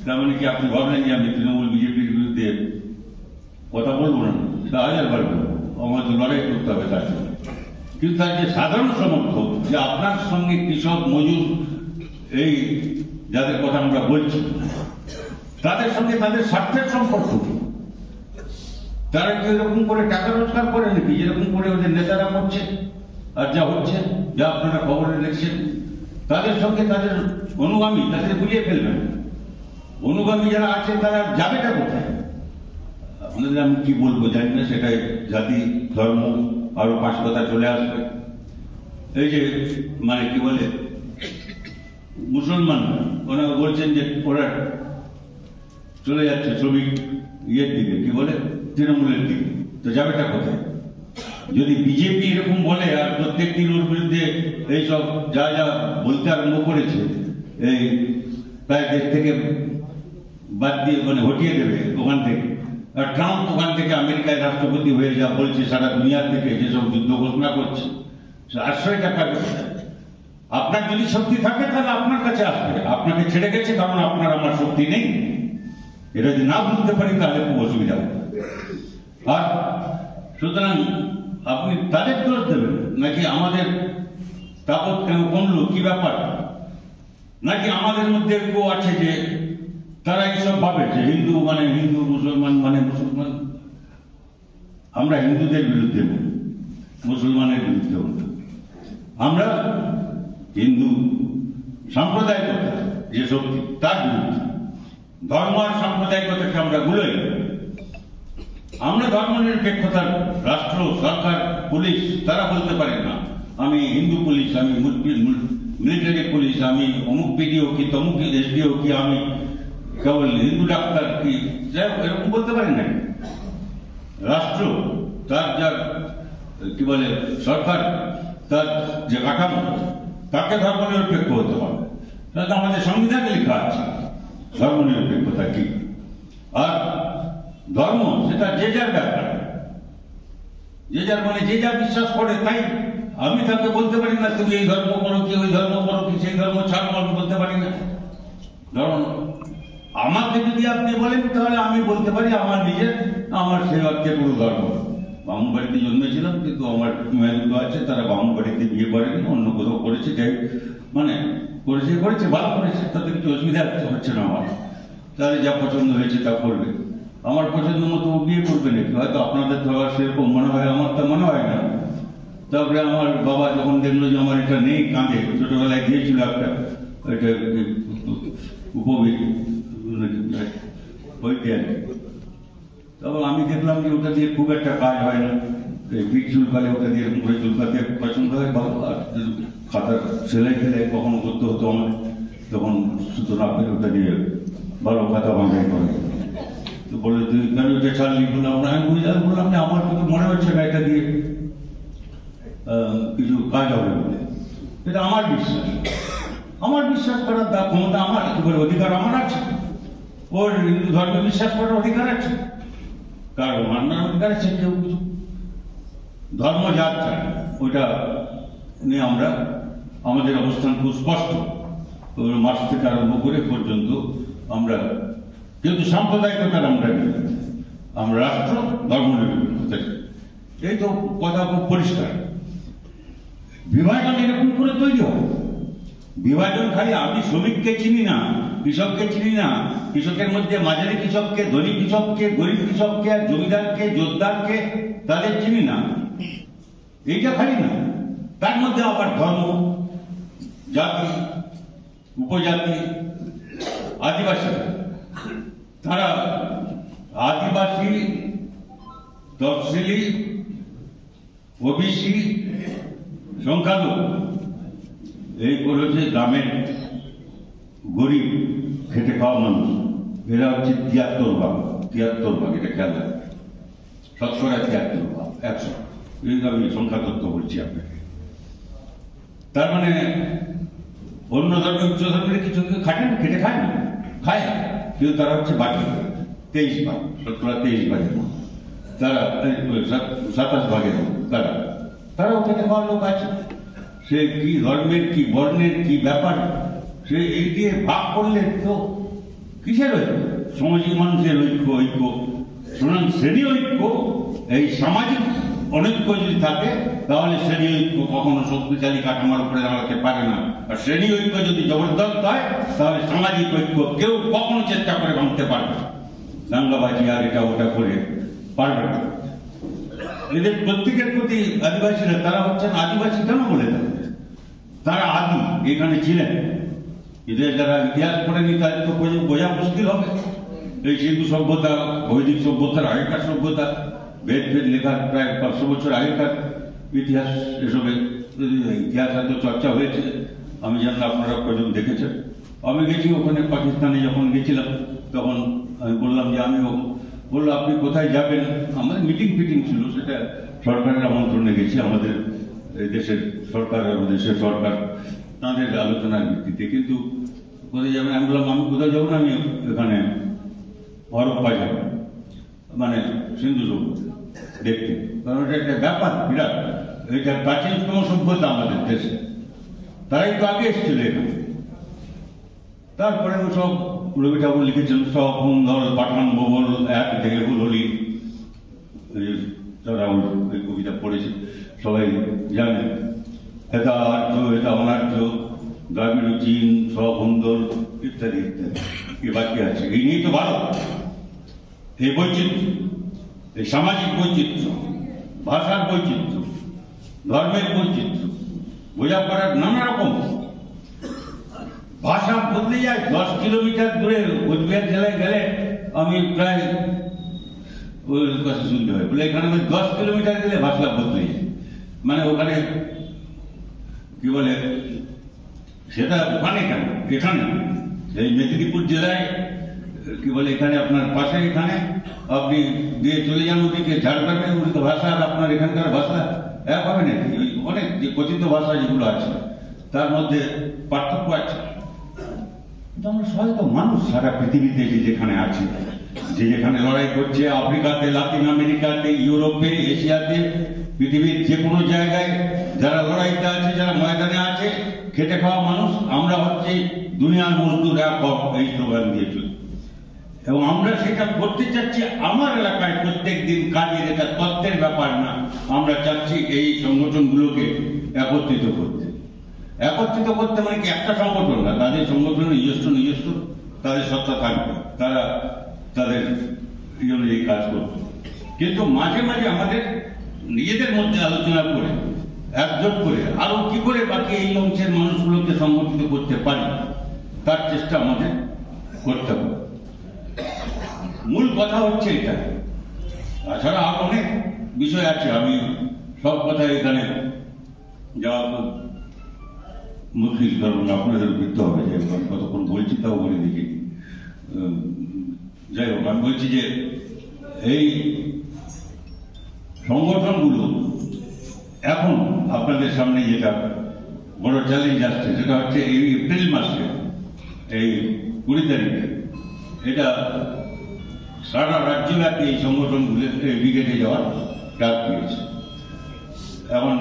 তার মানে কি আপনি ভাবলেন যে আমি তৃণমূল বিজেপির বিরুদ্ধে কথা বলবো না? সেটা 1000বার বলবো, আমাদের লড়াই করতে হবে তার জন্য। কিন্তু তার যে সাধারণ সমর্থক, যে আপনার সঙ্গে কৃষক মজুর এই যাদের কথা আমরা বলছি, তাদের সঙ্গে তাদের স্বার্থের সম্পর্ক, তারা কি এরকম করে টাকা রোজগার করে নাকি যেরকম করে ওদের নেতারা করছে? আর যা হচ্ছে, যা আপনারা খবরে দেখছেন, তাদের সঙ্গে তাদের অনুগামী, তাদের বুঝিয়ে ফেলবেন। অনুগামী যারা আছে তারা যাবেটা কোথায়? আপনাদের আমি কি বলবো জানি না, সেটাই জাতি ধর্ম আরো 5 কথা চলে আসবে। এই যে মানে কি বলে মুসলমান, ওনারা বলছেন যে ওরা চলে যাচ্ছে শ্রমিক ইয়ের দিকে, কি বলে তৃণমূলের দিকে, তো যাবেটা কোথায়? যদি বিজেপি এরকম বলে আর প্রত্যেক দিন ওর বিরুদ্ধে এইসব যা যা বলতে আরম্ভ করেছে, এই প্রায় দেশ থেকে বাদ দিয়ে মানে হটিয়ে দেবে ওখান থেকে, আর ট্রাম্প ওখান থেকে আমেরিকায় রাষ্ট্রপতি হয়ে যা বলছে, সারা দুনিয়ার থেকে যেসব যুদ্ধ ঘোষণা করছে, আশ্রয়টা পাবে। আপনার যদি শক্তি থাকে তাহলে আপনার কাছে আসবে, আপনাকে ছেড়ে গেছে কারণ আপনার আমার শক্তি নেই। এটা যদি না বুঝতে পারি তাহলে খুব অসুবিধা হবে। আর সুতরাং আপনি তাদের দোষ দেবেন নাকি আমাদের তাপত কেন কমলো, কি ব্যাপার? নাকি আমাদের মধ্যে কেউ আছে যে তারা এইসব ভাবে যে হিন্দু মানে হিন্দু, মুসলমান মানে মুসলমান। আমরা হিন্দুদের বিরুদ্ধে বলি, মুসলমানের বিরুদ্ধে বলি। আমরা হিন্দু সাম্প্রদায়িকতা যে শক্তি তার বিরুদ্ধে, ধর্ম আর সাম্প্রদায়িকতাকে আমরা গুলোই। আমরা ধর্মনিরপেক্ষতার রাষ্ট্র, সরকার, পুলিশ তারা বলতে পারেন না আমি হিন্দু পুলিশ, আমি মিলিটারি পুলিশ, আমি অমুক পিডিও কি তমুক এসডিও কি, আমি কেবল হিন্দু ডাক্তার কি, এরকম বলতে পারেন না। রাষ্ট্র তার যার কি বলে সরকার তার যে কাঠামো তাকে ধর্মনিরপেক্ষ হতে হবে। তাহলে আমাদের সংবিধানে লেখা আছে ধর্মনিরপেক্ষতা কি। আর ধর্ম সেটা যে যার ব্যাপার, যে যার মানে যে যা বিশ্বাস করে তাই। আমি তাকে বলতে পারি না তুমি এই ধর্ম করো কি, ওই ধর্ম করো কি, সেই ধর্ম ছাড়ো, আমি বলতে পারি না। ধর্ম আমাকে যদি আপনি বলেন তাহলে আমি বলতে পারি আমার নিজের, আমার সেই অর্থে কোনো ধর্ম। বামুন বাড়িতে জন্মেছিলাম, কিন্তু আমার মেয়েগুলো আছে তারা বামুন বাড়িতে বিয়ে করেনি, অন্য কোথাও করেছে, যাই মানে করেছে ভালো করেছে, তাতে কিছু অসুবিধা হচ্ছে না আমার। তাহলে যা পছন্দ হয়েছে তা করবে, আমার পছন্দ মতো বিয়ে করবে নাকি, হয়তো আপনাদের তো সেরকম মনে হয়, আমার তো মনে হয় না। তারপরে আমার বাবা যখন দেখলো যে আমার এটা নেই, কাঁধে ছোটবেলায় দিয়েছিল একটা, এটা উপবীত হইতে আর কি। তারপর আমি দেখলাম যে ওটা দিয়ে খুব একটা কাজ হয় না, পিঠ চুলকালে ওটা দিয়ে এরকম করে চুলকাতে পছন্দ হয় ভালো। আর খাতার সেলাই ফেলাই কখনো করতে হতো আমার, তখন সুতো না পেলে ওটা দিয়ে ভালো খাতা বাঁধাই করে। তো বলে তুই কেন ওটা ছাড়লি, বললাম না, আমি বললাম যে আমার কিন্তু মনে হচ্ছে না এটা দিয়ে কিছু কাজ হবে বলে। এটা আমার বিশ্বাস, আমার বিশ্বাস করার ক্ষমতা আমার, একেবারে অধিকার আমার আছে। ওর হিন্দু ধর্মে বিশ্বাস করার অধিকার আছে, কার মানার অধিকার আছে। কেউ কিছু ধর্ম যার চায় ওইটা নিয়ে আমরা, আমাদের অবস্থান খুব স্পষ্ট। মাস থেকে আরম্ভ করে পর্যন্ত আমরা কিন্তু সাম্প্রদায়িকতার আমরা রাষ্ট্র ধর্মনিরপেক্ষতা, এই তো কথা খুব পরিষ্কার। বিভাজন এরকম করে তৈরি হয়। বিভাজন খালি আমি শ্রমিককে চিনি না, কৃষককে চিনি না, কৃষকের মধ্যে মাঝারি কৃষককে, ধনী কৃষককে, গরিব কৃষককে, জমিদারকে, যোদ্ধারকে তাদের চিনি না, এইটা খালি না। তার মধ্যে আবার ধর্ম, জাতি, উপজাতি, আদিবাসী, তারা আদিবাসী, তফসিলি, ওবিসি, সংখ্যালঘু, এই করে হচ্ছে গ্রামের গরিব খেটে খাওয়া মানুষ, এরা হচ্ছে 73 ভাগ, এটা খেয়াল রাখবে, 73 ভাগ, 100, আমি সংখ্যা তত্ত্ব বলছি আপনাকে। তার মানে অন্য ধর্মের উচ্চ ধর্মের কিছু খাটে না, খেটে খায় না, খায়, কিন্তু তারা হচ্ছে বাকি 23 ভাগ, 23 ভাগের, তারা 27 ভাগের, তারাও খেটে খাওয়ার লোক আছে। সে কি ধর্মের, কি বর্ণের, কি ব্যাপার, সে এই দিয়ে ভাগ করলে তো কিসের ঐক্য? সামাজিক মানুষের ঐক্য, সুতরাং শ্রেণী ঐক্য, এই সামাজিক অনৈক্য যদি থাকে তাহলে শ্রেণী ঐক্য কখনো শক্তিশালী কাঠামোর উপরে দাঁড়াতে পারে না। আর শ্রেণী ঐক্য যদি জবরদস্ত হয় তাহলে সামাজিক ঐক্য কেউ কখনো চেষ্টা করে ভাঙতে পারবে না, দাঙ্গাবাজি আর এটা ওটা করে পারবে না। এদের প্রত্যেকের প্রতি আদিবাসীরা, তারা হচ্ছেন আদিবাসী কেন বলে থাকে? তারা আদি এখানে ছিলেন, এদের যারা ইতিহাস পড়েনি তাদের তো বোঝা মুশকিল হবে। এই সিন্ধু সভ্যতা, বৈদিক সভ্যতার আগেকার সভ্যতা, বেদ লেখার প্রায় 500 বছর আগেকার ইতিহাস, এসবে ইতিহাস এত চর্চা হয়েছে, আমি জানি আপনারা কজন দেখেছেন। আমি গেছি ওখানে পাকিস্তানে, যখন গেছিলাম তখন আমি বললাম যে আমিও, বললো আপনি কোথায় যাবেন? আমাদের মিটিং ফিটিং ছিল, সেটা সরকারের আমন্ত্রণে গেছি, আমাদের দেশের সরকার এবং দেশের সরকার তাদের আলোচনার ভিত্তিতে। কিন্তু কোথায় যাবেন? আমি বললাম আমি কোথায় যাবো না, আমি এখানে হরপ্পা যাব, মানে সিন্ধু সভ্যতা দেখতে, কারণ এটা একটা ব্যাপার বিরাট, এটা প্রাচীনতম সভ্যতা আমাদের দেশে, তারাই তো আগে এসেছিল এখানে। তারপরে সব রবি ঠাকুর লিখেছেন, সব সুন্দর পাঠান ববল এক থেকে হুলহলি, তারা ওই কবিতা পড়েছে, সবাই জানে। এটা আর্য, এটা অনার্য, দ্রাবিড়, চীন, সব সুন্দর ইত্যাদি ইত্যাদি, এ বাকি আছে। এই নিয়েই তো ভারত, এই বৈচিত্র্য, এই সামাজিক বৈচিত্র্য, ভাষার বৈচিত্র্য, ধর্মের বৈচিত্র্য, বোঝাপড়ার নানা রকম ভাষা বদলে যায়। 10 কিলোমিটার দূরে কোচবিহার জেলায় গেলে আমি প্রায় ওই কথা শুনতে হয় বলে এখানে 10 কিলোমিটার গেলে ভাষা বদলে যায়। মানে ওখানে কি বলে সেটা ওখানে কেন এখানে এই মেদিনীপুর জেলায় কি বলে এখানে আপনার পাশে এখানে আপনি দিয়ে চলে যান ওদিকে ঝাড়গ্রামে ওদিকে ভাষা আর আপনার এখানকার ভাষা এক হবে নাকি? ওই অনেক যে কথিত ভাষা যেগুলো আছে তার মধ্যে পার্থক্য আছে। আমরা সবাই তো মানুষ, সারা পৃথিবীতে যেখানে আছে, যে যেখানে লড়াই করছে, আফ্রিকাতে, লাতিন আমেরিকাতে, ইউরোপে, এশিয়াতে, পৃথিবীর যে কোনো জায়গায় যারা লড়াইতে আছে, যারা ময়দানে আছে, খেটে খাওয়া মানুষ, আমরা হচ্ছে দুনিয়ার মজদুর এক হক, এই স্লোগান দিয়ে চলি। এবং আমরা সেটা করতে চাচ্ছি আমার এলাকায় প্রত্যেক দিন কাজের, এটা তত্ত্বের ব্যাপার না। আমরা চাচ্ছি এই সংগঠনগুলোকে একত্রিত করতে। একত্রিত করতে মানে কি একটা সংগঠন না, তাদের সংগঠনের নিজস্ব তাদের সত্তা থাকবে, তারা তাদের অনুযায়ী কাজ করবে। কিন্তু মাঝে মাঝে আমাদের নিজেদের মধ্যে আলোচনা করে একজোট করে আরো কি করে বাকি এই অংশের মানুষগুলোকে সংগঠিত করতে পারি তার চেষ্টা আমাদের করতে হবে। মূল কথা হচ্ছে এটা। তাছাড়া আরো অনেক বিষয় আছে, আমি সব কথা এখানে যাওয়া খুব মুশকিল, কারণ আপনাদের বুঝতে হবে যে কতক্ষণ বলছি তাও বলে দেখি। যাই হোক, আমি বলছি যে এই সংগঠনগুলো এখন আপনাদের সামনে যেটা বড় চ্যালেঞ্জ আসছে সেটা হচ্ছে এই এপ্রিল মাসে, এই 20 তারিখে, এটা সারা রাজ্যব্যাপী এই সংগঠনগুলো ব্রিগেডে যাওয়ার ডাক দিয়েছে। এখন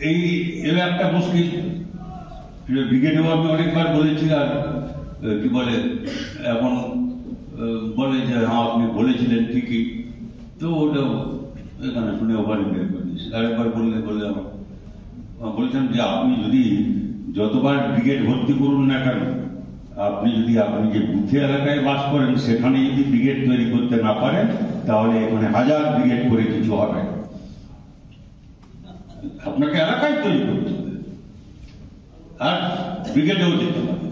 এই এর একটা মুশকিল, ব্রিগেডেও আমি অনেকবার বলেছি, আর কি বলে এখন বলে যে হ্যাঁ আপনি বলেছিলেন ঠিকই, তো ওটা এখানে শুনে ওভার বের করে দিয়েছি। আরেকবার বললে আমার বলছেন যে আপনি যদি যতবার ব্রিগেড ভর্তি করুন না কেন, আপনি যে বুথে এলাকায় বাস করেন সেখানে যদি ব্রিগেড তৈরি করতে না পারেন তাহলে এখানে 1000 ব্রিগেড করে কিছু হবে। আপনাকে এলাকায় তৈরি করতে হবে আর ব্রিগেডেও যেতে হবে।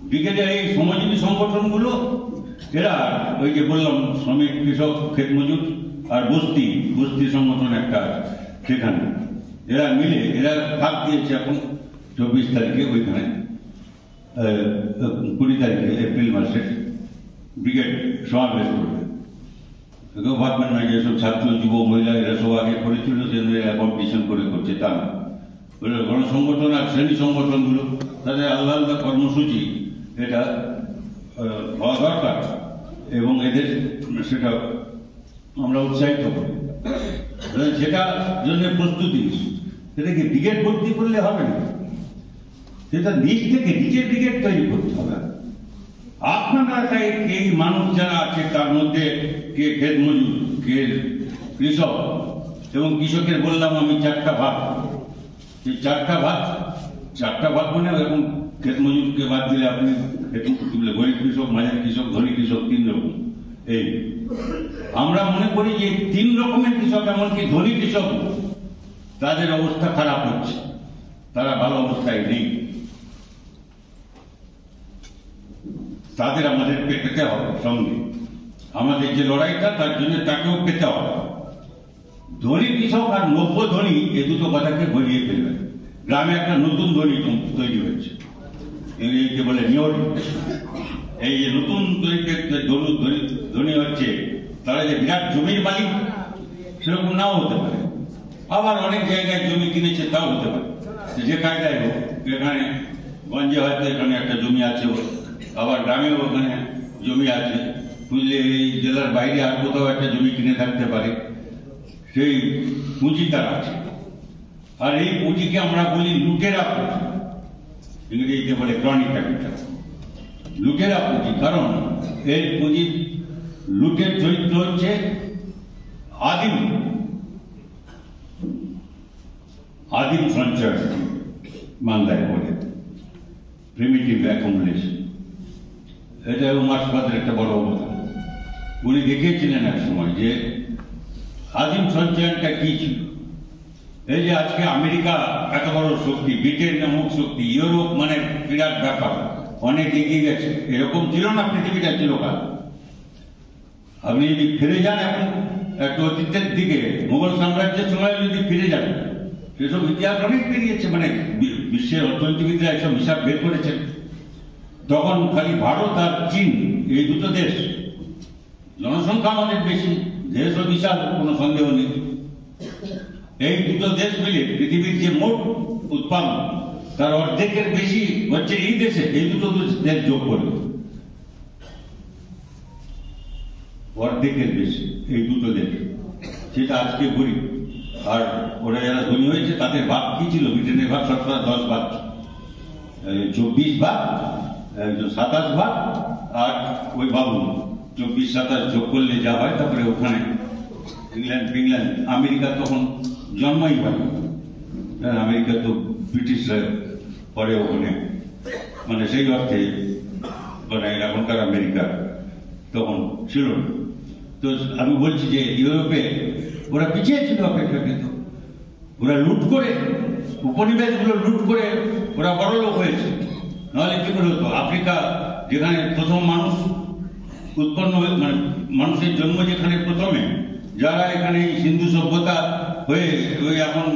ব্রিগেডের এই শ্রমজীবী সংগঠনগুলো এরা ওই যে বললাম শ্রমিক, কৃষক, ক্ষেত মজুর আর বস্তি সংগঠন একটা আছে, সেখানে এরা মিলে এরা ভাগ দিয়েছে এখন 24 তারিখে ওইখানে 20 তারিখে এপ্রিল মাসে ব্রিগেড সমাবেশ করবে। কেউ ভাববেন না যে সব ছাত্র, যুব, মহিলা এরা সব আগে করেছিল এরা কম্পিটিশন করে করছে, তা না। গণসংগঠন আর শ্রেণী সংগঠনগুলো তাদের আলাদা আলাদা কর্মসূচি এটা হওয়া দরকার এবং এদের সেটা আমরা উৎসাহিত করি। সেটা জন্য প্রস্তুতি, সেটা কি ব্রিগেড ভর্তি করলে হবে না, সেটা নিজ থেকে নিজের ব্রিগেড তৈরি করতে হবে। আপনার এলাকায় এই মানুষ যারা আছে তার মধ্যে কে ক্ষেত মজুর, কে কৃষক, এবং কৃষকের বললাম আমি 4টা ভাগ। এই 4টা ভাগ মানে এখন ক্ষেত মজুরকে বাদ দিলে আপনি গরিব কৃষক, মাঝারি কৃষক, ধনী কৃষক, 3 রকম। এই আমরা মনে করি যে 3 রকমের কৃষক, এমনকি ধনী কৃষক, তাদের অবস্থা খারাপ হচ্ছে, তারা ভালো অবস্থায় নেই। তাদের আমাদের পেতে হবে সঙ্গে, আমাদের যে লড়াইটা তার জন্য তাকেও পেতে হবে। ধনী কৃষক আর নব্য ধনী এই দুটো কথাকে ঘুরিয়ে ফেলবে। গ্রামে একটা নতুন ধনী তৈরি হচ্ছে, ইংরেজিতে বলে নিয়র। এই যে নতুন ধনী হচ্ছে তারা যে বিরাট জমির মালিক সেরকম নাও হতে পারে, আবার অনেক জায়গায় জমি কিনেছে তাও হতে পারে। যে কায়দায় হোক, এখানে গঞ্জে হয়তো এখানে একটা জমি আছে, আবার গ্রামেও ওখানে জমি আছে, বুঝলে এই জেলার বাইরে আর কোথাও একটা জমি কিনে থাকতে পারে, সেই পুঁজি তার আছে। আর এই পুঁজিকে আমরা বলি লুটেরা পুঁজি, ইংরেজিতে বলে ক্রনিক ক্যাপিটাল। লুটেরা পুঁজি, কারণ এর পুঁজি লুটের চরিত্র হচ্ছে আদিম সঞ্চয়, বাংলায় বলে প্রিমিটিভ অ্যাকুমুলেশন। এটা মার্ক্সবাদের একটা বড় অবদান। উনি দেখিয়েছিলেন এক সময় যে আদিম সঞ্চয়নটা কি ছিল। এই যে আজকে আমেরিকা এত বড় শক্তি, ব্রিটেন অমুক শক্তি, ইউরোপ মানে বিরাট ব্যাপার, অনেক এগিয়ে গেছে, এরকম ছিল না পৃথিবীটা চিরকাল। আপনি যদি ফিরে যান এখন একটু অতীতের দিকে, মুঘল সাম্রাজ্যের সময় যদি ফিরে যান, সেসব ইতিহাস অনেক বেরিয়েছে, মানে বিশ্বের অর্থনীতিবিদরা এসব হিসাব বের করেছেন। তখন খালি ভারত আর চীন, এই দুটো দেশ, জনসংখ্যা আমাদের বেশি, দেশও বিশাল, কোনো সন্দেহ নেই। এই দুটো দেশ মিলে পৃথিবীর যে মোট উৎপাদন তার অর্ধেকের বেশি হচ্ছে এই দেশে, এই দুটো দেশ যোগ করে অর্ধেকের বেশি এই দুটো দেশ, সেটা আজকে গরিব। আর ওরা যারা ধনী হয়েছে তাদের ভাগ কি ছিল? ব্রিটেনের ভাগ 10 ভাগ, 24 ভাগ, 27 ভাগ, আর ওই বাবু 24-27 যোগ করলে যা হয়, তারপরে ওখানে ইংল্যান্ড, আমেরিকা তখন জন্মই হয়, আমেরিকা তো ব্রিটিশরা পরে ওখানে, মানে সেই অর্থে মানে এখনকার আমেরিকা তখন ছিল না। তো আমি বলছি যে ইউরোপে ওরা পিছিয়ে ছিল অপেক্ষাকৃত, ওরা লুট করে, উপনিবেশগুলো লুট করে ওরা বড় লোক হয়েছে। নাহলে কি করে হতো? আফ্রিকা যেখানে প্রথম মানুষ উৎপন্ন হয়ে, মানে মানুষের জন্ম যেখানে প্রথমে, যারা এখানে সিন্ধু সভ্যতা হয়ে ওই এখন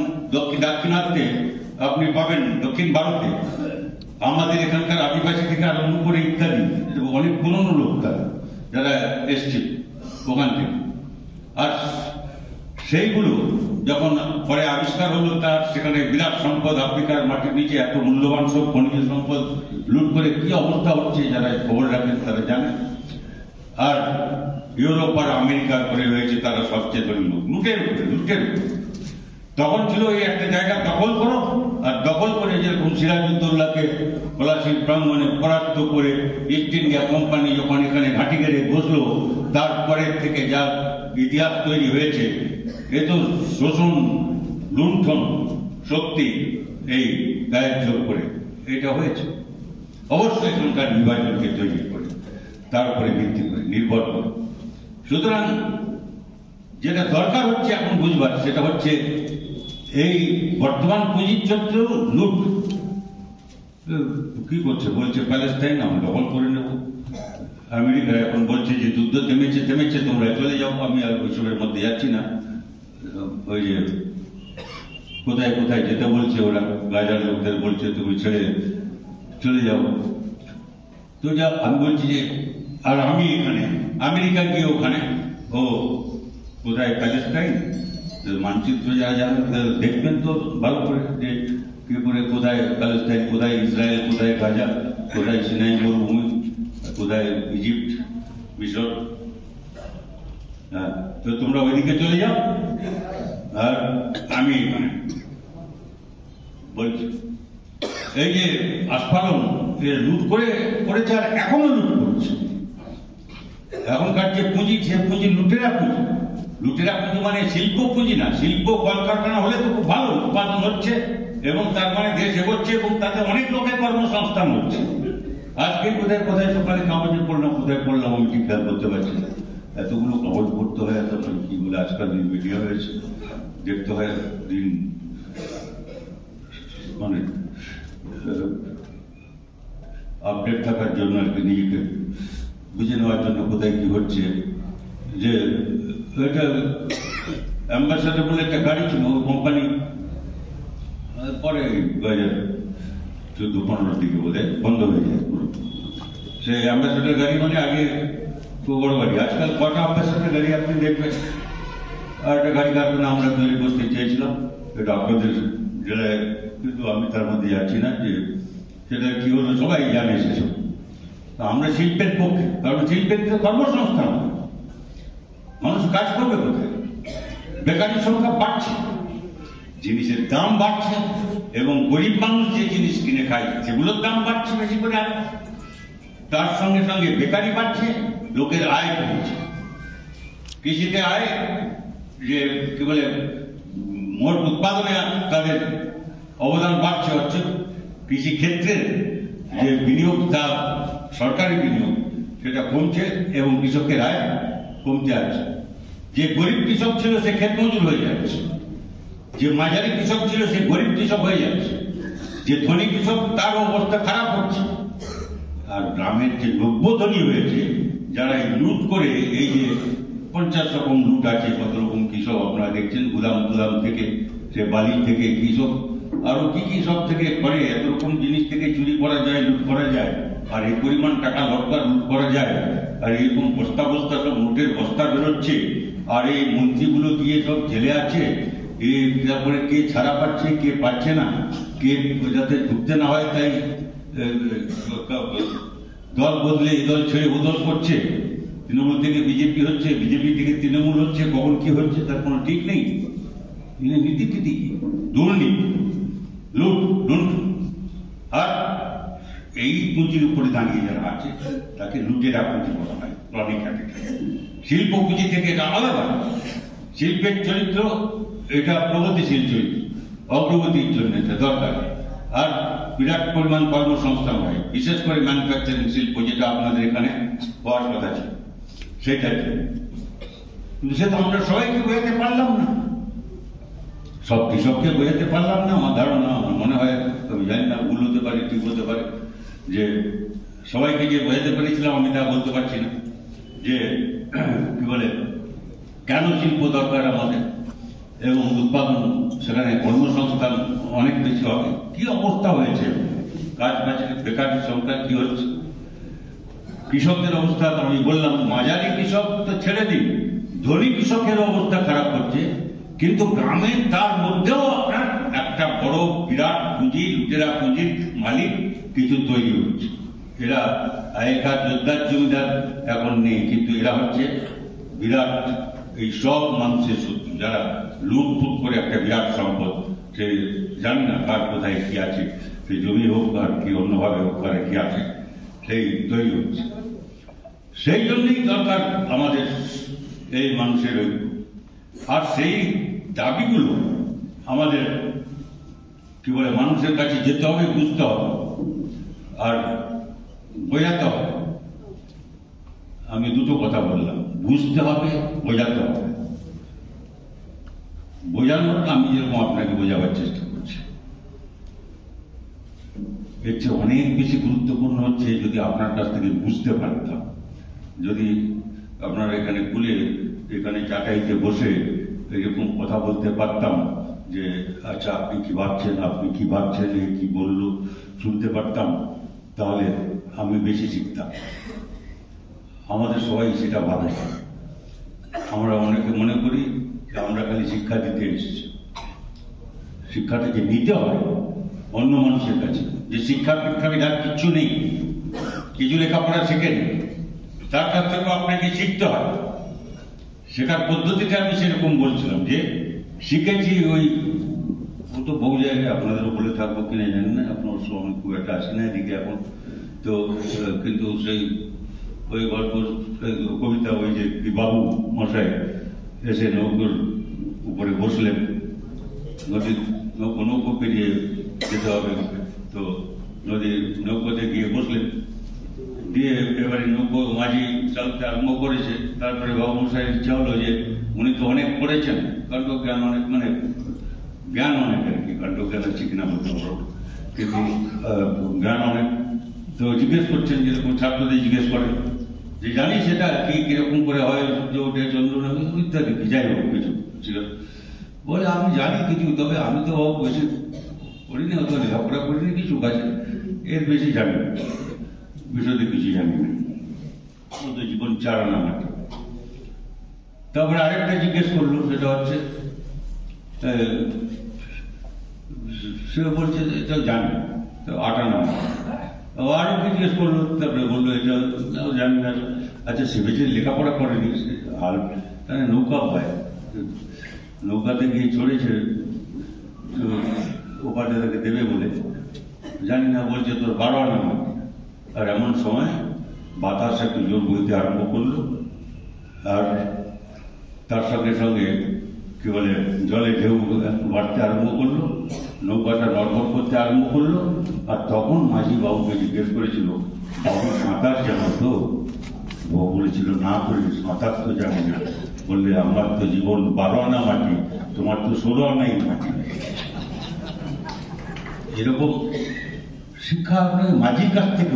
দাক্ষিণাত্যে আপনি পাবেন, দক্ষিণ ভারতে আমাদের এখানকার আদিবাসী থেকে আরম্ভ করে ইত্যাদি অনেক পুরনো লোক তারা, যারা এসছে ওখান থেকে। আর সেইগুলো যখন পরে আবিষ্কার হলো, তার সেখানে বিরাট সম্পদ, আফ্রিকার মাটির নিচে এত মূল্যবান সব খনিজ সম্পদ লুট করে কি অবস্থা হচ্ছে, যারা খবর রাখেন তারা জানেন। আর ইউরোপ আর আমেরিকার করে হয়েছে তারা সবচেয়ে ধনী লোক, লুটের উপরে। তখন ছিল এই একটা জায়গা দখল করো, আর দখল করে যেরকম সিরাজউদ্দৌলাকে পলাশীর প্রাঙ্গণে পরাস্ত করে ইস্ট ইন্ডিয়া কোম্পানি যখন এখানে ঘাঁটি গেড়ে বসলো, তারপরে থেকে যা ইতিহাস তৈরি হয়েছে, এ তো শোষণ, লুণ্ঠন শক্তি এই গায়ের জোর করে এটা হয়েছে। অবশ্যই এখানকার বিভাজনকে তৈরি করে, তার উপরে ভিত্তি করে, নির্ভর করে। সুতরাং যেটা দরকার হচ্ছে এখন বুঝবার, সেটা হচ্ছে এই বর্তমান পুঁজির চক্র লুট কি করছে, বলছে প্যালেস্টাইন আমরা দখল করে নেব। আমেরিকা এখন বলছে যে যুদ্ধ থেমেছে, তোমরা চলে যাও। আমি আর ওইসবের মধ্যে যাচ্ছি না। ওই যে কোথায় কোথায় যেতে বলছে ওরা, গাজার লোকদের বলছে তুমি ছেড়ে চলে যাও। তো যা আমি বলছি যে, আর আমি এখানে আমেরিকা গিয়ে ওখানে ও কোথায় প্যালেস্টাইন মানচিত্র যারা জানেন দেখবেন তো ভালো করে, যে কি করে কোথায় প্যালেস্টাইন, কোথায় ইসরায়েল, কোথায় গাজা, কোথায় সিনাই মরুভূমি, কোথায় ইজিপ্ট, মিশর। হ্যাঁ, তো তোমরা ওইদিকে চলে যাও, আর আমি এখানে বলছি। এই যে আস্ফালন লুট করেছে, আর এখনো লুট করছে। এখনকার যে পুঁজি, সে পুঁজি লুটেরা পুঁজি। লুটেরা পুঁজি মানে শিল্প পুঁজি না। শিল্প কলকারখানা হলে তো খুব ভালো উৎপাদন হচ্ছে, এবং তার মানে দেশ এগোচ্ছে, এবং তাতে অনেক লোকের কর্মসংস্থান হচ্ছে। আজকে কোথায় সকালে কাগজে পড়লাম, কোথায় পড়লাম আমি ঠিক খেয়াল করতে পারছি না। এতগুলো কাগজ পড়তে হয়, এত কি বলে আজকাল মিডিয়া হয়েছে, দেখতে হয় দিন, মানে আপডেট থাকার জন্য আর কি, নিজেকে বুঝে নেওয়ার জন্য কোথায় কি হচ্ছে। যে এটা অ্যাম্বাসাডার বলে একটা গাড়ি ছিল, ওই কোম্পানি পরে 2014-15 দিকে বোধ হয় বন্ধ হয়ে যায় পুরো। সেই অ্যাম্বাসাডার গাড়ি মানে আগে খুব বড় গাড়ি, আজকাল কটা অ্যাম্বাসাডার গাড়ি আপনি দেখবেন। আর একটা গাড়ি কারখানা আমরা তৈরি করতে চেয়েছিলাম, এটা আপনাদের জেলায়, কিন্তু আমি তার মধ্যে যাচ্ছি না, যে সেটা কি হলো সবাই জানে সেসব। আমরা শিল্পের পক্ষে, কারণ শিল্পের কর্মসংস্থান, মানুষ কাজ করবে কোথায়? বেকারের সংখ্যা বাড়ছে, জিনিসের দাম বাড়ছে, এবং গরিব মানুষ যে জিনিস কিনে খায় সেগুলোর দাম বাড়ছে বেশি করে। আর তার সঙ্গে সঙ্গে বেকারি বাড়ছে, লোকের আয় কমছে। কৃষিতে আয়, যে কি বলে মোট উৎপাদনে তাদের অবদান বাড়ছে, হচ্ছে কৃষি ক্ষেত্রের যে বিনিয়োগ, তা সরকারি বিনিয়োগ, সেটা কমছে, এবং কৃষকের আয় কমতে আছে। যে গরিব কৃষক ছিল সে ক্ষেত মজুর হয়ে যাচ্ছে, যে মাঝারি কৃষক ছিল সে গরিব কৃষক হয়ে যাচ্ছে, যে ধনী কৃষক তার অবস্থা খারাপ হচ্ছে। আর গ্রামের যে নব্য ধনী হয়েছে, যারা এই লুট করে, এই যে 50 রকম লুট আছে, কত রকম কৃষক আপনারা দেখছেন, গুদাম গুদাম থেকে, সে বালি থেকে কৃষক আরো কি কি সব থেকে করে, এত রকম জিনিস থেকে চুরি করা যায়, লুট করা যায়। আর এই পরিমাণ টাকা দরকার লুট করা যায়। আর এরকম বস্তা বস্তা সব নোটের বস্তা বেরোচ্ছে। আর এই মন্ত্রীগুলো গিয়ে সব জেলে আছে। তারপরে কে ছাড়া পাচ্ছে, কে পাচ্ছে না, কে যাতে ঢুকতে না হয় তাই দল বদলে এই দল ছেড়ে ও দল করছে। তৃণমূল থেকে বিজেপি হচ্ছে, বিজেপি থেকে তৃণমূল হচ্ছে, কখন কি হচ্ছে তার কোনো ঠিক নেই। নীতি টিতি কি, দুর্নীতি, লুট লুট। আর এই পুঁজির উপরে দাঁড়িয়ে যারা আছে তাকে লুটেরা পুঁজি বলা হয়। শিল্প পুঁজি থেকে এটা আলাদা। শিল্পের চরিত্র এটা প্রগতিশীল চরিত্র, অগ্রগতির জন্য এটা দরকার। আর বিরাট পরিমাণ কর্মসংস্থান হয়, বিশেষ করে ম্যানুফ্যাকচারিং শিল্প, যেটা আপনাদের এখানে হওয়ার কথা ছিল সেটাই। কিন্তু সে তো আমরা সবাইকে বোঝাতে পারলাম না, সব কৃষককে বোঝাতে পারলাম না। আমার ধারণা, আমার মনে হয়, আমি জানি না, ভুল হতে পারে, ঠিক হতে পারে, যে সবাইকে যে বোঝাতে পেরেছিলাম আমি তা বলতে পারছি না। যে কি বলে, কেন শিল্প দরকার আমাদের, এবং উৎপাদন, সেখানে কর্মসংস্থান অনেক বেশি হবে। কি অবস্থা হয়েছে, কাজ বাজে, বেকারের সংখ্যা কি হচ্ছে, কৃষকদের অবস্থা তো আমি বললাম, মাঝারি কৃষক তো ছেড়ে দিন, ধনী কৃষকের অবস্থা খারাপ হচ্ছে। কিন্তু গ্রামে তার মধ্যেও আপনার একটা বড় বিরাট পুঁজি, লুটেরা পুঁজির মালিক কিছু তৈরি হচ্ছে। এরা আগেকার যোদ্ধার জমিদার এখন নেই, কিন্তু এরা হচ্ছে বিরাট এই সব মানুষের শত্রু, যারা লুটফুট করে একটা বিরাট সম্পদ, সে জানি না কার কোথায় কি আছে, সেই জমি হোক আর কি অন্যভাবে হোক, আর কি আছে, সেই তৈরি হচ্ছে। সেই জন্যই দরকার আমাদের এই মানুষের ঐক্য। আর সেই দাবিগুলো আমাদের কি বলে মানুষের কাছে যেতে হবে, বুঝতে হবে আর বোঝাতে হবে। আমি দুটো কথা বললাম, বুঝতে হবে, বোঝাতে হবে। বোঝানোর আমি যেরকম আপনাকে বোঝাবার চেষ্টা করছি, এর চেয়ে অনেক বেশি গুরুত্বপূর্ণ হচ্ছে যদি আপনার কাছ থেকে বুঝতে পারতাম, যদি আপনারা এখানে খুলে এখানে চাটাইতে বসে এরকম কথা বলতে পারতাম, যে আচ্ছা আপনি কি ভাবছেন, আপনি কি ভাবছেন, কি বললো শুনতে পারতাম, তাহলে আমি বেশি শিখতাম। আমাদের সবাই সেটা ভাবে। আমরা অনেকে মনে করি যে আমরা খালি শিক্ষা দিতে এসেছি। শিক্ষা থেকে নিতে হয় অন্য মানুষের কাছে, যে শিক্ষা শিক্ষাবিধান কিচ্ছু নেই, কিছু লেখাপড়া শেখেন, তার কাছ থেকেও আপনাকে শিখতে হয়। শেখার পদ্ধতিটা আমি সেরকম বলছিলাম, যে শিখেছি ওই ও তো বহু জায়গায় আপনাদেরও বলে থাকবো কিনা জানি না, আপনার সময় খুব একটা আসে না এদিকে এখন তো, কিন্তু সেই ওই গল্প কবিতা, ওই যে বাবু মশাই এসে নৌকোর উপরে বসলেন, নদীর নৌকো পেরিয়ে যেতে হবে, তো নদীর নৌকোতে গিয়ে বসলেন, দিয়ে এবারে নৌকো মাঝি চালতে আরম্ভ করেছে। তারপরে বাবু মশাইয়ের ইচ্ছা হলো যে উনি তো অনেক পড়েছেন, কাণ্ড জ্ঞান অনেক, মানে জ্ঞান অনেক আর কি, কাণ্ড জ্ঞান আছে কিনা বলতে পারবো, কিন্তু জ্ঞান অনেক। তো জিজ্ঞেস করছেন, যেরকম ছাত্রদের জিজ্ঞেস করেন যে জানি সেটা কি কিরকম করে হয়, সূর্য ওঠে, চন্দ্র নামে ইত্যাদি, যাই হোক কিছু ছিল। বলে আমি জানি কিছু, তবে আমি তো বেশি করিনি, অত লেখাপড়া করিনি, কিছু কাছে এর বেশি জানি না, বিষয়তে কিছু জানি না, ও তো জীবন চারানা মাটি। তারপরে আরেকটা জিজ্ঞেস করলো, সেটা হচ্ছে সে বলছে এটা জানি, তো 8 আনা। আরো জিজ্ঞেস করলো, তারপরে বললো এটা জানি না। আচ্ছা সে বেশি লেখাপড়া করেনি, আর নৌকা হয়, নৌকাতে গিয়ে চড়েছে, ওপারে তাকে দেবে বলে জানি না, বলছে তোর 12 আনা। আর এমন সময় বাতাস একটু জোর বইতে আরম্ভ করলো, আর তার সঙ্গে সঙ্গে কি বলে জলে ঢেউ বাড়তে আরম্ভ করলো, নৌকাটা নড়বড় করতে আরম্ভ করলো। আর তখন মাঝি বাবুকে জিজ্ঞেস করেছিল, বাবু সাঁতার জানো তো? ও বলেছিল না করে সাঁতার তো জানি না, বললে আমার তো জীবন 12 আনা মাটি, তোমার তো 16 আনাই মাটি। এরকম শিক্ষা আপনার মাঝির কাছ থেকে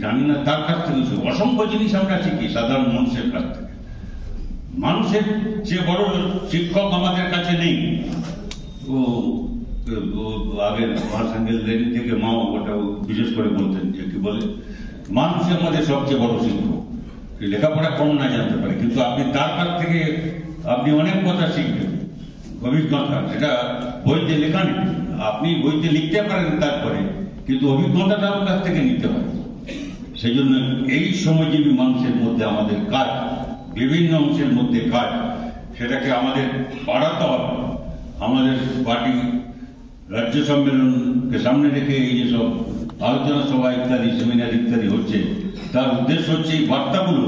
জানি না, তার কাছ থেকে অসংখ্য জিনিস আমরা শিখি সাধারণ মানুষের কাছ থেকে। মানুষের যে বড় শিক্ষক আমাদের কাছে নেই। ও আগের মহাসাঙ্গেল লেন থেকে মা ওটা বিশেষ করে বলতেন যে কি বলে, মানুষ আমাদের সবচেয়ে বড় শিক্ষক। লেখাপড়া কম না জানতে পারে, কিন্তু আপনি তার কাছ থেকে আপনি অনেক কথা শিখবেন, অভিজ্ঞতা। সেটা বইতে লেখা নেই, আপনি বইতে লিখতে পারেন তারপরে, কিন্তু অভিজ্ঞতাটা আমার কাছ থেকে নিতে হয়। সেই জন্য এই শ্রমজীবী মানুষের মধ্যে আমাদের কাজ, বিভিন্ন অংশের মধ্যে কাজ, সেটাকে আমাদের বাড়াতে হবে। আমাদের পার্টি রাজ্য সম্মেলনকে সামনে রেখে এই যেসব আলোচনা সভা ইত্যাদি সেমিনার ইত্যাদি হচ্ছে, তার উদ্দেশ্য হচ্ছে এই বার্তাগুলো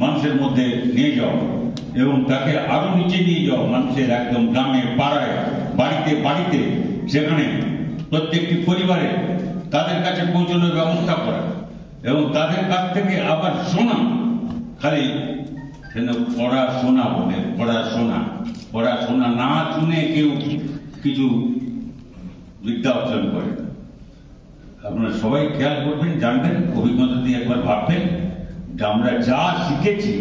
মানুষের মধ্যে নিয়ে যাওয়া এবং তাকে আরো নিচে নিয়ে যাওয়া, মানুষের একদম গ্রামে, পাড়ায়, বাড়িতে বাড়িতে, সেখানে প্রত্যেকটি পরিবারে তাদের কাছে পৌঁছানোর ব্যবস্থা করা এবং তাদের কাছ থেকে আবার শোনা। খালি পড়াশোনা বলে, পড়াশোনা না শুনে কেউ কিছু বিদ্যা অর্জন করে না। আপনারা সবাই খেয়াল করবেন, জানবেন, অভিজ্ঞতা দিয়ে একবার ভাববেন যে আমরা যা শিখেছি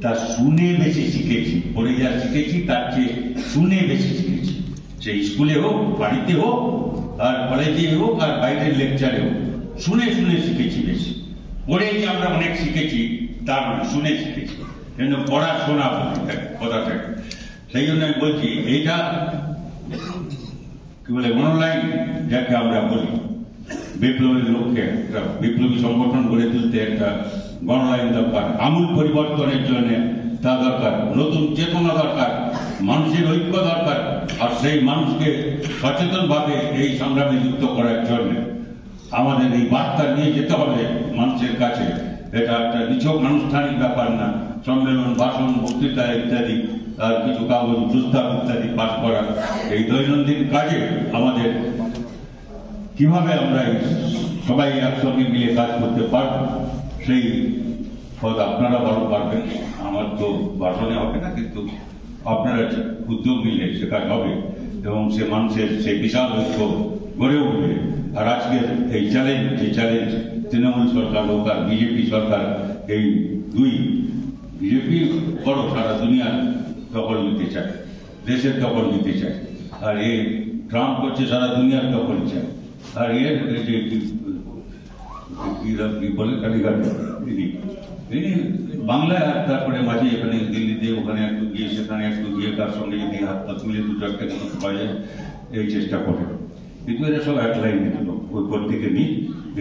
তা শুনে বেশি শিখেছি, পড়ে যা শিখেছি তার চেয়ে শুনে বেশি শিখেছি। সে স্কুলে হোক, বাড়িতে হোক, আর কলেজে হোক, আর বাইরের লেকচারে হোক, শুনে শুনে শিখেছি বেশি। পড়ে যে আমরা অনেক শিখেছি তার শুনে শিখেছি, কিন্তু পড়াশোনা কথাটা। সেই জন্য আমি বলছি এইটা কি বলে অনলাইন যাকে আমরা বলি, বিপ্লবের লক্ষ্যে একটা বিপ্লবী সংগঠন গড়ে তুলতে একটা গণলাইন দরকার, আমূল পরিবর্তনের জন্য তা দরকার, নতুন চেতনা দরকার, মানুষের ঐক্য দরকার। আর সেই মানুষকে সচেতনভাবে এই সংগ্রামে যুক্ত করার জন্য আমাদের এই বার্তা নিয়ে যেতে হবে মানুষের কাছে। এটা একটা নিছক আনুষ্ঠানিক ব্যাপার না, সম্মেলন, ভাষণ, বক্তৃতা ইত্যাদি, আর কিছু কাগজ প্রস্তাব ইত্যাদি পাঠ করা। এই দৈনন্দিন কাজে আমাদের কিভাবে আমরা সবাই একসঙ্গে মিলে কাজ করতে পারবো, সেই পথ আপনারা বড় পারবেন। আমার তো ভাষণে হবে না, কিন্তু আপনারা উদ্যোগ নিলে সে কাজ হবে এবং সে মানুষের সেই বিশাল ঐক্য গড়ে উঠবে। আর আজকের এই চ্যালেঞ্জ, যে চ্যালেঞ্জ তৃণমূল সরকার হোক আর বিজেপি সরকার, এই দুই, বিজেপি বড় সারা দুনিয়ার দখল নিতে চায়, দেশের দখল নিতে চায়, আর এ ট্রাম্প করছে সারা দুনিয়ার দখল চায়। আর এর যে কি বলে কালীঘাট বাংলায়, আর তারপরে মাঝে এখানে দিল্লিতে ওখানে একটু গিয়ে সেখানে একটু গিয়ে তার সঙ্গে যদি হাত পাত মিলে দুটো একটা কিছু পাওয়া যায় এই চেষ্টা করে। কিন্তু এরা সব এক লাইনের লোক, ওই প্রত্যেকে নিই,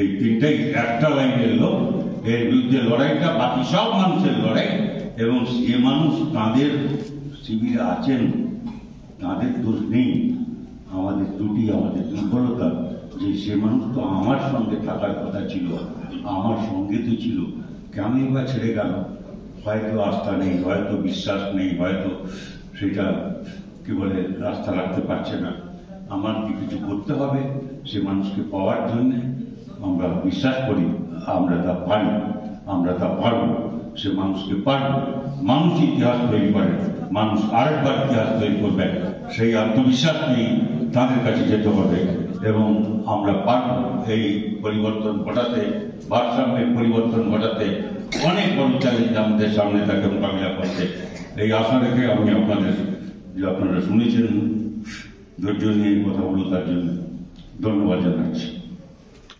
এই তিনটাই একটা লাইনের লোক। এর বিরুদ্ধে লড়াইটা বাকি সব মানুষের লড়াই, এবং যে মানুষ তাঁদের শিবিরে আছেন তাদের দোষ নেই, আমাদের ত্রুটি, আমাদের দুর্বলতা, যে সে মানুষ তো আমার সঙ্গে থাকার কথা ছিল, আমার সঙ্গে তো ছিল, কেমনই বা ছেড়ে গেল। হয়তো আস্থা নেই, হয়তো বিশ্বাস নেই, হয়তো সেটা কি বলে রাস্তা রাখতে পারছে না। আমার কি কিছু করতে হবে সে মানুষকে পাওয়ার জন্যে। আমরা বিশ্বাস করি আমরা তা পারি, আমরা তা পারব, সে মানুষকে পারব। মানুষ ইতিহাস তৈরি করে, মানুষ আরেকবার ইতিহাস তৈরি করবে, সেই আত্মবিশ্বাস নিয়ে তাদের কাছে যেতে হবে এবং আমরা পারব এই পরিবর্তন ঘটাতে, ভারসাম্যের পরিবর্তন ঘটাতে। অনেক বড় চ্যালেঞ্জ আমাদের সামনে তাকে মোকাবিলা করতে, এই আশা রেখে আমি আপনাদের, যে আপনারা শুনেছেন, ধৈর্য নিয়ে কথা বলো তার জন্য ধন্যবাদ জানাচ্ছি।